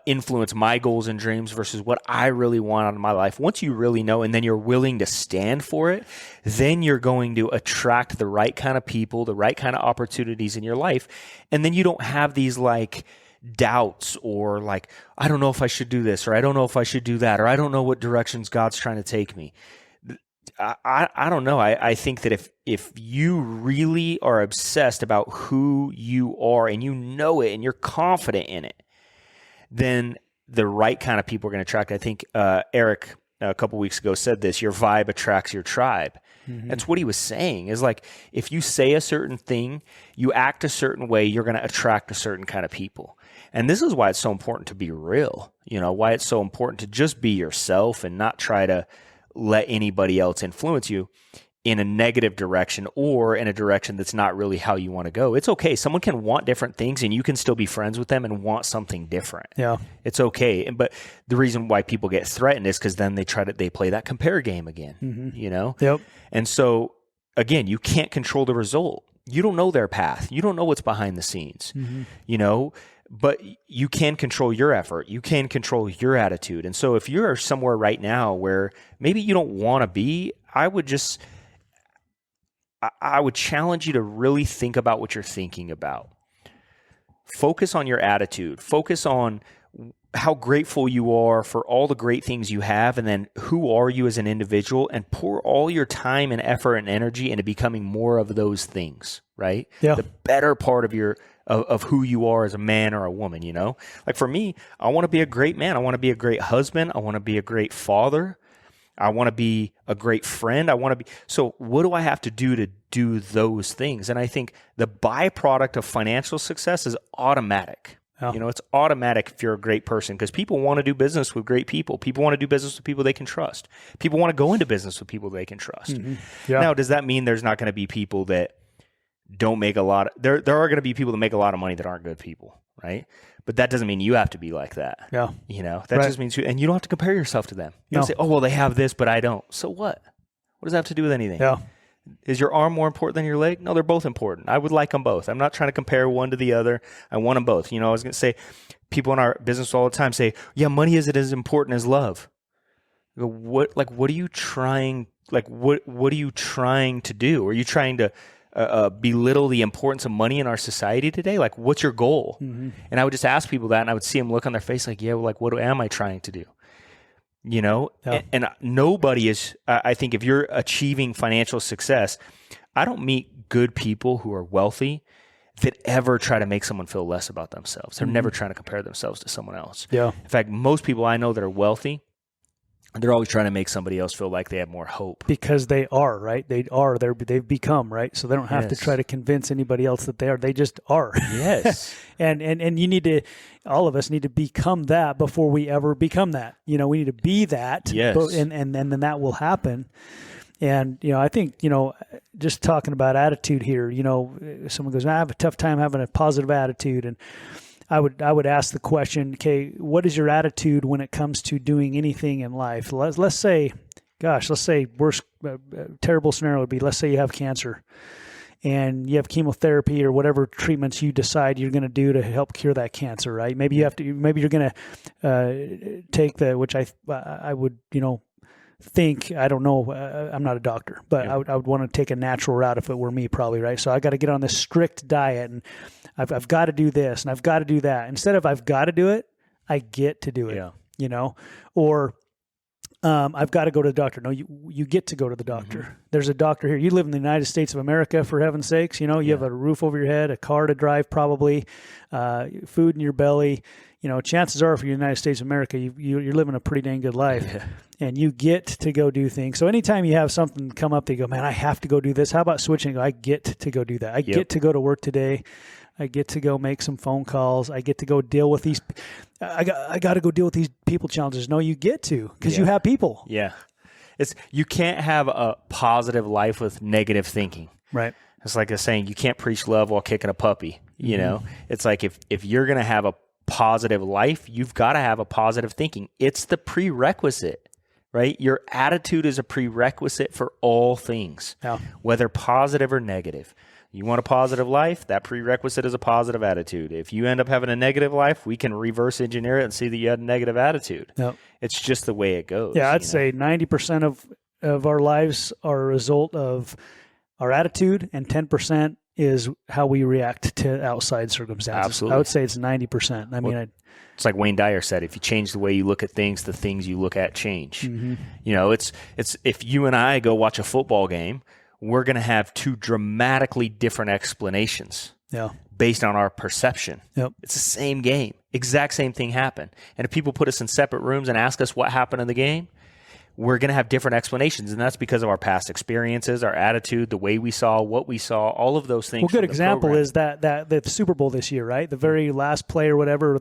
influence my goals and dreams versus what I really want out of my life. Once you really know, and then you're willing to stand for it, then you're going to attract the right kind of people, the right kind of opportunities in your life. And then you don't have these like doubts or like, I don't know if I should do this, or I don't know if I should do that, or I don't know what directions God's trying to take me. I don't know. I think that if you really are obsessed about who you are and you know it and you're confident in it, then the right kind of people are going to attract. I think Eric a couple weeks ago said this, your vibe attracts your tribe. Mm-hmm. That's what he was saying, is like, if you say a certain thing, you act a certain way, you're going to attract a certain kind of people. And this is why it's so important to be real, why it's so important to just be yourself and not try to let anybody else influence you in a negative direction or in a direction that's not really how you want to go. It's okay. Someone can want different things and you can still be friends with them and want something different. Yeah. It's okay. But the reason why people get threatened is because then they play that compare game again, Yep. And so again, you can't control the result. You don't know their path. You don't know what's behind the scenes, but you can control your effort. You can control your attitude. And so if you're somewhere right now where maybe you don't want to be, I would challenge you to really think about what you're thinking about. Focus on your attitude. Focus on how grateful you are for all the great things you have, and then who are you as an individual, and pour all your time and effort and energy into becoming more of those things, right? Yeah. The better part of who you are as a man or a woman, Like for me, I want to be a great man. I want to be a great husband. I want to be a great father. I want to be a great friend. So what do I have to do those things? And I think the byproduct of financial success is automatic. Oh. It's automatic if you're a great person, because people want to do business with great people. People want to do business with people they can trust. People want to go into business with people they can trust. Mm-hmm. Yeah. Now, does that mean there's not going to be people that don't make a lot there are going to be people that make a lot of money that aren't good people, right? But that doesn't mean you have to be like that. Yeah. That just means and you don't have to compare yourself to them. You don't say, oh, well, they have this, but I don't. So what? What does that have to do with anything? Yeah. Is your arm more important than your leg? No, they're both important. I would like them both. I'm not trying to compare one to the other. I want them both. I was going to say, people in our business all the time say, yeah, money isn't as important as love. What are you trying, what are you trying to do? Are you trying to belittle the importance of money in our society today? Like, what's your goal? Mm-hmm. And I would just ask people that, and I would see them look on their face like, yeah, well, what am I trying to do? you know, and nobody is, I think if you're achieving financial success, I don't meet good people who are wealthy that ever try to make someone feel less about themselves. They're never trying to compare themselves to someone else. Yeah. In fact, most people I know that are wealthy, they're always trying to make somebody else feel like they have more hope. Because they are, right? They've become, right? So they don't have to try to convince anybody else that they are. They just are. Yes. and you need to, all of us need to become that before we ever become that. You know, we need to be that. Yes. And then that will happen. And, you know, I think, you know, just talking about attitude here, you know, someone goes, I have a tough time having a positive attitude. And I would ask the question, okay, what is your attitude when it comes to doing anything in life? Let's say worst terrible scenario would be, let's say you have cancer and you have chemotherapy or whatever treatments you decide you're going to do to help cure that cancer, right? Maybe you're going to take which I would, you know, think, I don't know, I'm not a doctor, but I would want to take a natural route if it were me, probably, right? So I got to get on this strict diet, and I've got to do this and I've got to do that. Instead of I've got to do it, I get to do it, you know, or I've got to go to the doctor. No, you get to go to the doctor. Mm-hmm. There's a doctor here. You live in the United States of America, for heaven's sakes. You know, you have a roof over your head, a car to drive, probably, food in your belly. You know, chances are, for the United States of America, you're living a pretty dang good life, and you get to go do things. So anytime you have something come up, they go, man, I have to go do this. How about switching? I get to go do that. I get to go to work today. I get to go make some phone calls. I get to go deal with these. I got to go deal with these people challenges. No, you get to, because you have people. Yeah, you can't have a positive life with negative thinking. Right. It's like a saying, you can't preach love while kicking a puppy. You know, it's like if you're going to have a positive life, you've got to have a positive thinking. It's the prerequisite, right? Your attitude is a prerequisite for all things, whether positive or negative. You want a positive life? That prerequisite is a positive attitude. If you end up having a negative life, we can reverse engineer it and see that you had a negative attitude. It's just the way it goes. Yeah, I'd say 90% of our lives are a result of our attitude, and 10% is how we react to outside circumstances. Absolutely. I would say it's 90%. I mean, it's like Wayne Dyer said, if you change the way you look at things, the things you look at change. You know, it's if you and I go watch a football game, we're going to have two dramatically different explanations based on our perception. It's the same game. Exact same thing happened. And if people put us in separate rooms and ask us what happened in the game, we're going to have different explanations. And that's because of our past experiences, our attitude, the way we saw, what we saw, all of those things. Well, good example is that the Super Bowl this year, right? The very last play or whatever,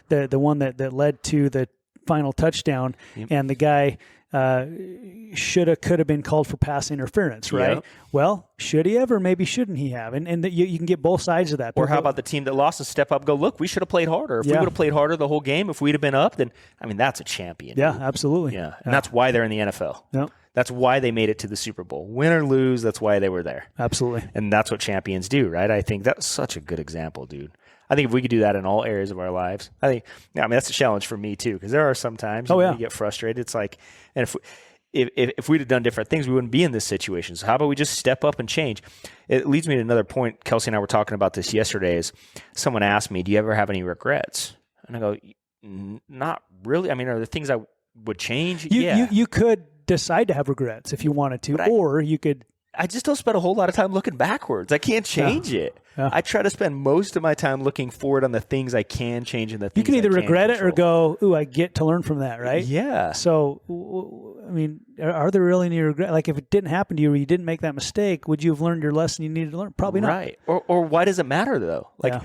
the one that led to the final touchdown, and the guy could have been called for pass interference, right? Well, should he have, or maybe shouldn't he have? And you can get both sides of that. Or how about the team that lost to step up, go, look, we should have played harder. If we would have played harder the whole game, if we'd have been up, then, I mean, that's a champion. Yeah, absolutely. Yeah, and that's why they're in the NFL. That's why they made it to the Super Bowl. Win or lose, that's why they were there. Absolutely. And that's what champions do, right? I think that's such a good example, dude. I think if we could do that in all areas of our lives, that's a challenge for me too, because there are some times we get frustrated. It's like, and if we'd have done different things, we wouldn't be in this situation. So how about we just step up and change? It leads me to another point. Kelsey and I were talking about this yesterday. Is someone asked me, do you ever have any regrets? And I go, not really. I mean, are there things I would change? You could decide to have regrets if you wanted to, or you could. I just don't spend a whole lot of time looking backwards. I can't change it. I try to spend most of my time looking forward on the things I can change and the things you can either regret control. it or go, ooh, I get to learn from that, right? Yeah. So, I mean, are there really any regrets? Like, if it didn't happen to you or you didn't make that mistake, would you have learned your lesson you needed to learn? Probably not. Right. Or why does it matter, though? Like,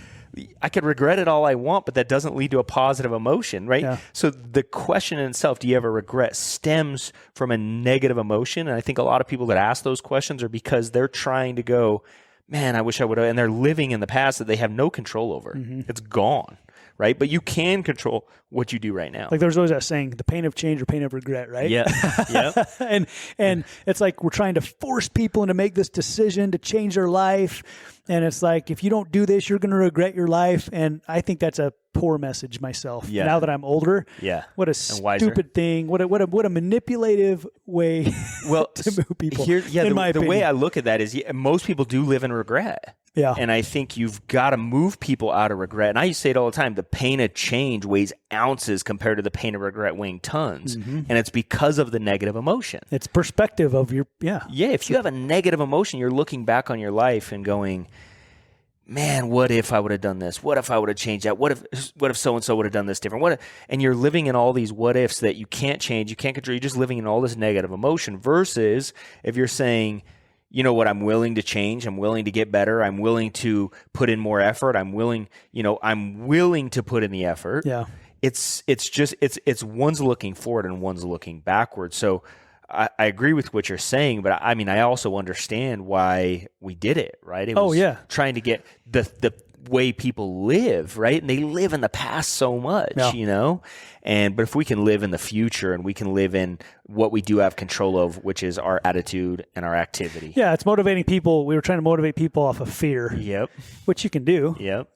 I could regret it all I want, but that doesn't lead to a positive emotion, right? Yeah. So the question in itself, do you ever regret, stems from a negative emotion. And I think a lot of people that ask those questions are because they're trying to go, man, I wish I would have, and they're living in the past that they have no control over. It's gone, right? But you can control what you do right now. Like there's always that saying, the pain of change or pain of regret, right? Yeah. And it's like we're trying to force people into make this decision to change their life. And it's like, if you don't do this, you're going to regret your life. And I think that's a poor message myself. Now that I'm older. What a stupid thing. What a manipulative way to move people. The way I look at that is most people do live in regret. Yeah. And I think you've got to move people out of regret. And I used to say it all the time, the pain of change weighs ounces compared to the pain of regret weighing tons. And it's because of the negative emotion. It's perspective of your, Yeah, if you have a negative emotion, you're looking back on your life and going, man, what if I would have done this? What if I would have changed that? What if so-and-so would have done this different? And you're living in all these what ifs that you can't change, you can't control. You're just living in all this negative emotion versus if you're saying, you know what, I'm willing to change. I'm willing to get better. I'm willing to put in more effort. I'm willing to put in the effort. Yeah. It's one's looking forward and one's looking backward. So I agree with what you're saying, but I mean, I also understand why we did it, right? It was trying to get the way people live, right? And they live in the past so much, but if we can live in the future and we can live in what we do have control of, which is our attitude and our activity. Yeah, it's motivating people. We were trying to motivate people off of fear. Yep. Which you can do. Yep.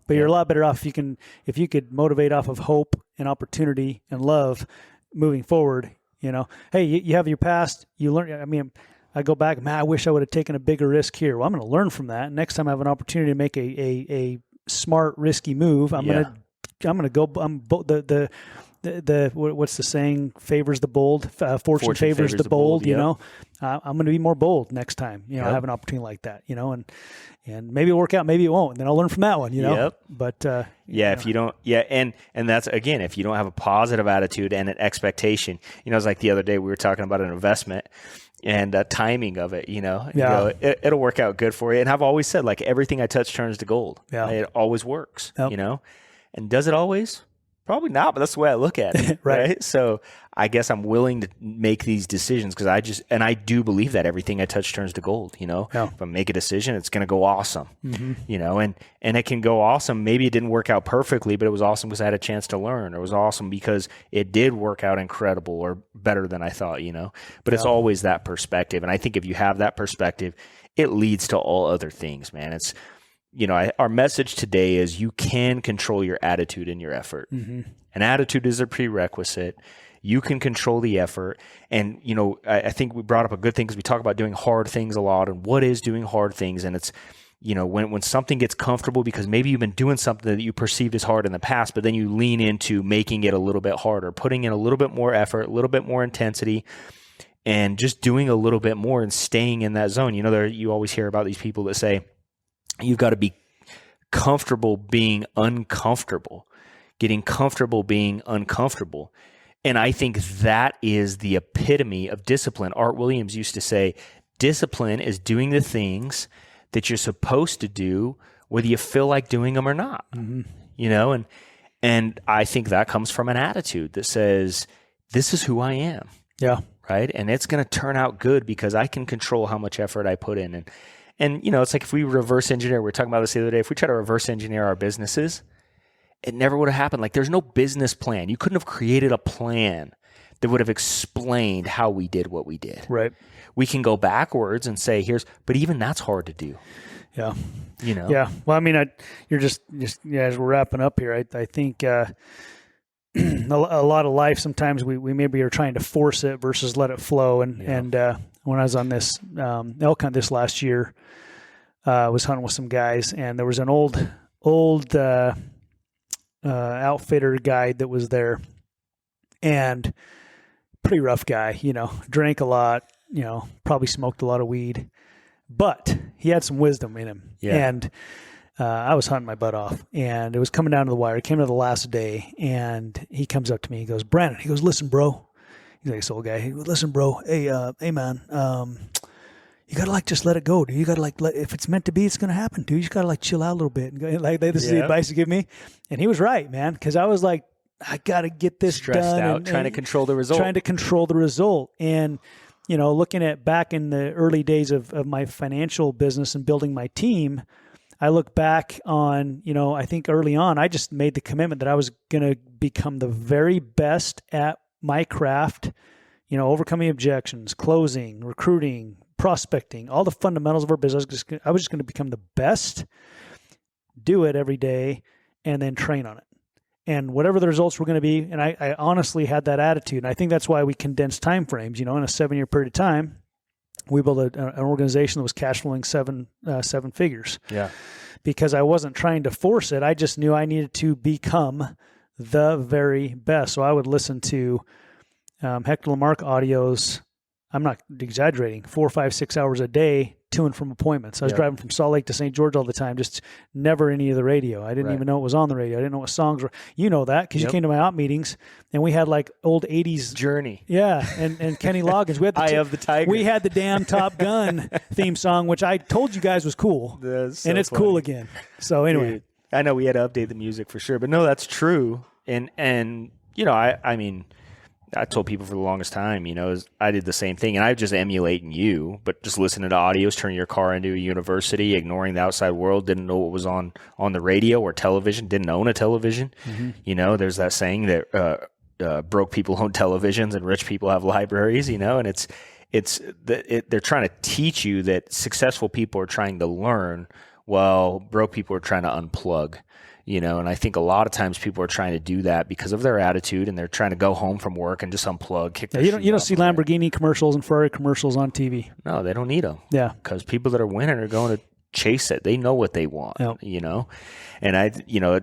But you're a lot better off if you could motivate off of hope and opportunity and love moving forward. Hey, you have your past, you learn. I mean, I go back, man, I wish I would have taken a bigger risk here. Well, I'm going to learn from that. Next time I have an opportunity to make a smart, risky move, I'm going to go. What's the saying? Favors the bold. Fortune favors the bold. I'm going to be more bold next time. I have an opportunity like that. And maybe it'll work out, maybe it won't. And then I'll learn from that one. Yep. But if you don't, and that's again, if you don't have a positive attitude and an expectation, it's like the other day we were talking about an investment. And timing of it, it'll work out good for you. And I've always said, like, everything I touch turns to gold. Yeah. It always works, And does it always? Probably not, but that's the way I look at it. Right. So I guess I'm willing to make these decisions because I do believe that everything I touch turns to gold, If I make a decision, it's going to go awesome, and it can go awesome. Maybe it didn't work out perfectly, but it was awesome because I had a chance to learn. It was awesome because it did work out incredible or better than I thought, But it's always that perspective. And I think if you have that perspective, it leads to all other things, man. It's, our message today is you can control your attitude and your effort. An attitude is a prerequisite. You can control the effort. And, I think we brought up a good thing because we talk about doing hard things a lot and what is doing hard things. And it's, when something gets comfortable because maybe you've been doing something that you perceived as hard in the past, but then you lean into making it a little bit harder, putting in a little bit more effort, a little bit more intensity, and just doing a little bit more and staying in that zone. You always hear about these people that say, you've got to be comfortable being uncomfortable, getting comfortable being uncomfortable. And I think that is the epitome of discipline. Art Williams used to say, discipline is doing the things that you're supposed to do, whether you feel like doing them or not. And I think that comes from an attitude that says, this is who I am. Yeah. Right. And it's going to turn out good because I can control how much effort I put in. And it's like if we reverse engineer, we were talking about this the other day, if we try to reverse engineer our businesses, it never would have happened. Like there's no business plan. You couldn't have created a plan that would have explained how we did what we did. Right. We can go backwards and say, but even that's hard to do. Yeah. Yeah. Well, I mean, you're just as we're wrapping up here, I think a lot of life, sometimes we maybe are trying to force it versus let it flow. And when I was on this elk hunt this last year, I was hunting with some guys, and there was an old outfitter guide that was there, and pretty rough guy, drank a lot, probably smoked a lot of weed, but he had some wisdom in him. Yeah. And I was hunting my butt off, and it was coming down to the wire. It came to the last day, and he comes up to me. He goes, Brandon, he goes, listen, bro. He's like this old guy. He goes, listen, bro. Hey, man, you got to just let it go, dude. You got to if it's meant to be, it's going to happen, dude. You just got to chill out a little bit. And go, this is the advice he gave me. And he was right, man. Cause I was like, I got to get this stressed done. Out, trying to control the result. And, looking at back in the early days of my financial business and building my team, I look back on, I think early on, I just made the commitment that I was going to become the very best at my craft, overcoming objections, closing, recruiting, prospecting, all the fundamentals of our business. I was just going to become the best, do it every day, and then train on it. And whatever the results were going to be, and I honestly had that attitude. And I think that's why we condensed time frames, in a 7-year period of time. we built an organization that was cash flowing seven figures. Yeah. Because I wasn't trying to force it. I just knew I needed to become the very best. So I would listen to Hector Lamarck audios. I'm not exaggerating, 4, 5, 6 hours a day to and from appointments. I was driving from Salt Lake to St. George all the time, just never any of the radio. I didn't even know it was on the radio. I didn't know what songs were. You know that because you came to my op meetings and we had like old 80s. Journey. Yeah, and Kenny Loggins. We had the Eye of the Tiger. We had the damn Top Gun theme song, which I told you guys was cool. That's so and it's funny. cool again. So anyway. Dude, I know we had to update the music for sure, but no, that's true. And you know, I mean, I told people for the longest time, you know, I did the same thing, and I was just emulating you, but just listening to audios, turning your car into a university, ignoring the outside world, didn't know what was on the radio or television, didn't own a television. Mm-hmm. You know, there's that saying that broke people own televisions and rich people have libraries, you know, and they're trying to teach you that successful people are trying to learn while broke people are trying to unplug. You know, and I think a lot of times people are trying to do that because of their attitude, and they're trying to go home from work and just unplug, kick their you don't shoes see off. Lamborghini commercials and Ferrari commercials on TV. No, they don't need them. Yeah, because people that are winning are going to chase it. They know what they want. Yep. You know, and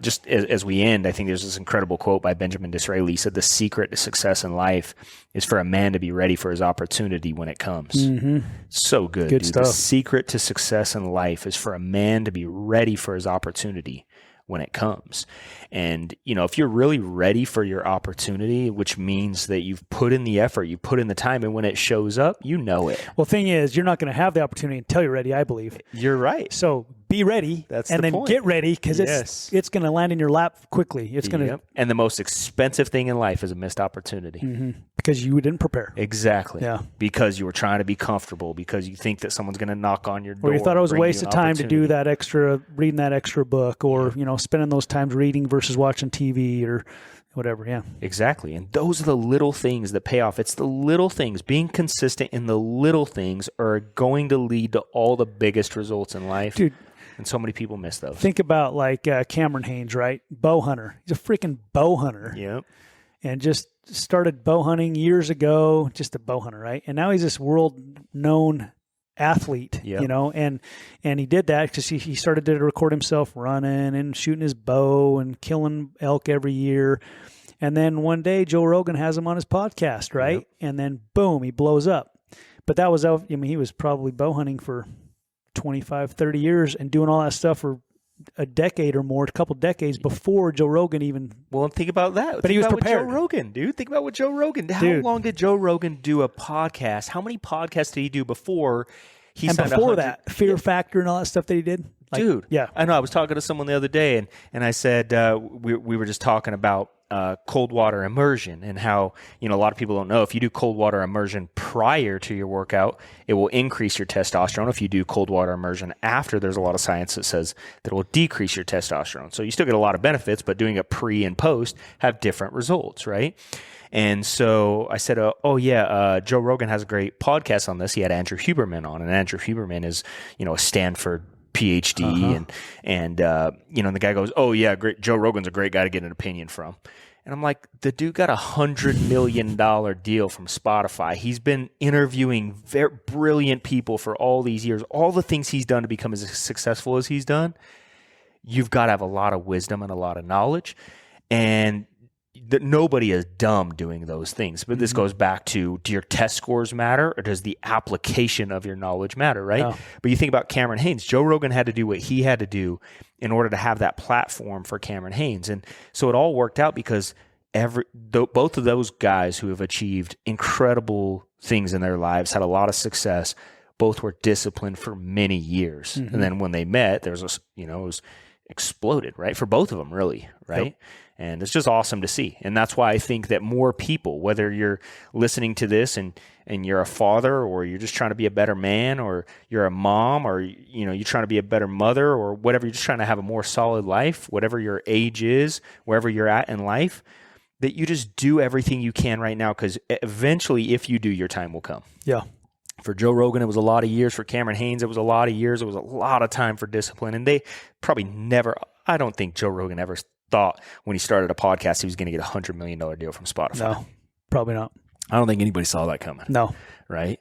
just as we end, I think there's this incredible quote by Benjamin Disraeli. He said, "The secret to success in life is for a man to be ready for his opportunity when it comes." Mm-hmm. So good, dude. Stuff. The secret to success in life is for a man to be ready for his opportunity when it comes. And, you know, if you're really ready for your opportunity, which means that you've put in the effort, you put in the time, and when it shows up, you know it. Well, thing is, you're not going to have the opportunity until you're ready, I believe. You're right. So be ready. That's and the then point. Get ready because it's going to land in your lap quickly. It's going to. And the most expensive thing in life is a missed opportunity. Mm-hmm. Because you didn't prepare. Exactly. Yeah. Because you were trying to be comfortable, because you think that someone's going to knock on your door. Or you thought it was a waste of time to do reading that extra book, or, you know, spending those times reading versus watching TV or whatever. Yeah. Exactly. And those are the little things that pay off. It's the little things. Being consistent in the little things are going to lead to all the biggest results in life. Dude. And so many people miss those. Think about like Cameron Haynes, right? Bow hunter. He's a freaking bow hunter. Yep. And just started bow hunting years ago, just a bow hunter, right? And now he's this world-known athlete, you know, and he did that because he started to record himself running and shooting his bow and killing elk every year. And then one day Joe Rogan has him on his podcast, right? Yep. And then boom, he blows up. But that was, I mean, he was probably bow hunting for 25, 30 years and doing all that stuff for a decade or more, a couple decades before Joe Rogan even. Well, think about that. But he was prepared. Joe Rogan, dude. Think about what Joe Rogan did. How long did Joe Rogan do a podcast? How many podcasts did he do before he signed before that, Fear Factor and all that stuff that he did? Like, dude, yeah. I know. I was talking to someone the other day, and I said we were just talking about cold water immersion and how, you know, a lot of people don't know if you do cold water immersion prior to your workout, it will increase your testosterone. If you do cold water immersion after, there's a lot of science that says that it will decrease your testosterone. So you still get a lot of benefits, but doing it pre and post have different results, right? And so I said, Joe Rogan has a great podcast on this. He had Andrew Huberman on, and Andrew Huberman is, you know, a Stanford PhD, and you know, and the guy goes, "Oh yeah, great. Joe Rogan's a great guy to get an opinion from." And I'm like, the dude got $100 million deal from Spotify. He's been interviewing very brilliant people for all these years. All the things he's done to become as successful as he's done, you've got to have a lot of wisdom and a lot of knowledge. And nobody is dumb doing those things. But this goes back to, do your test scores matter, or does the application of your knowledge matter, right? Oh. But you think about Cameron Haynes. Joe Rogan had to do what he had to do in order to have that platform for Cameron Haynes. And so it all worked out because both of those guys who have achieved incredible things in their lives, had a lot of success, both were disciplined for many years. And then when they met, there was it was exploded, right? For both of them, really, right? Yep. And it's just awesome to see. And that's why I think that more people, whether you're listening to this and you're a father, or you're just trying to be a better man, or you're a mom, or, you know, you're trying to be a better mother, or whatever, you're just trying to have a more solid life, whatever your age is, wherever you're at in life, that you just do everything you can right now, because eventually, if you do, your time will come. Yeah. For Joe Rogan, it was a lot of years. For Cameron Haynes, it was a lot of years. It was a lot of time for discipline. And they probably never, I don't think Joe Rogan ever thought when he started a podcast he was going to get $100 million deal from Spotify. No, probably not. I don't think anybody saw that coming. No. Right?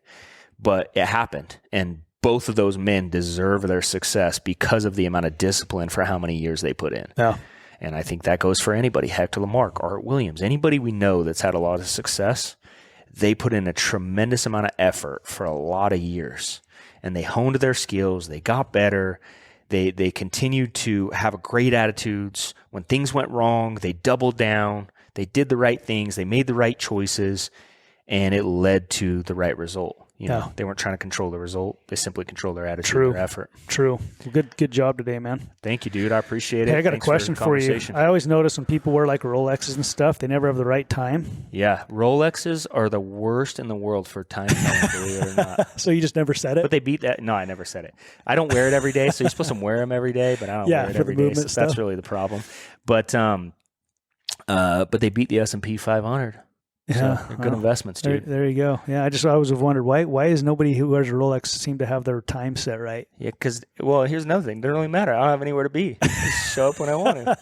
but it happened. And both of those men deserve their success because of the amount of discipline for how many years they put in. Yeah. And I think that goes for anybody. Hector Lamarck, Art Williams, anybody we know that's had a lot of success, they put in a tremendous amount of effort for a lot of years. And they honed their skills. They got better. They continued to have great attitudes. When things went wrong, they doubled down. They did the right things. They made the right choices. And it led to the right result. You know, they weren't trying to control the result. They simply controlled their attitude and their effort. True. Good job today, man. Thank you, dude. I appreciate it. Hey, I got Thanks a question for you. I always notice when people wear like Rolexes and stuff, they never have the right time. Yeah. Rolexes are the worst in the world for time telling, believe it or not. So you just never said it? But they beat that. No, I never said it. I don't wear it every day. So you're supposed to wear them every day, but I don't wear it every day. So that's really the problem. But they beat the S&P 500. Yeah, so they're good investments, dude. There you go. Yeah, I always have wondered why is nobody who wears a Rolex seem to have their time set right? Yeah, because here's another thing. They don't really matter. I don't have anywhere to be. Just show up when I want to.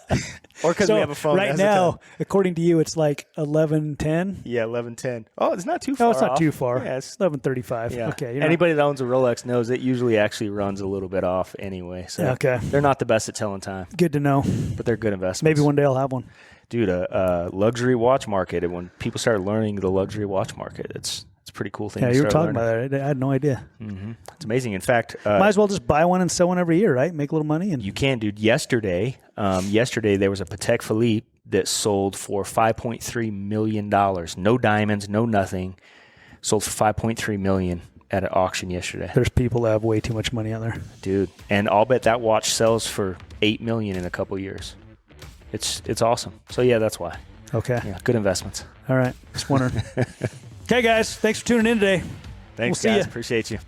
Or because we have a phone. Right now, according to you, it's like 11:10. Yeah, 11:10. Oh, it's not too far. No, it's not too far. Yeah, it's 11:35. Yeah. Okay. Anybody that owns a Rolex knows it usually actually runs a little bit off anyway. So they're not the best at telling time. Good to know. But they're good investments. Maybe one day I'll have one. Dude, a luxury watch market. And when people started learning the luxury watch market, it's a pretty cool thing. Yeah, you were talking about that. I had no idea. Mm-hmm. It's amazing. In fact, might as well just buy one and sell one every year, right? Make a little money. And you can, dude. Yesterday there was a Patek Philippe that sold for $5.3 million. No diamonds, no nothing. Sold for $5.3 million at an auction yesterday. There's people that have way too much money out there, dude. And I'll bet that watch sells for $8 million in a couple years. It's awesome. So yeah, that's why. Okay. Yeah, good investments. All right. Just wondering. Okay, guys. Thanks for tuning in today. Thanks, we'll guys. See ya. Appreciate you.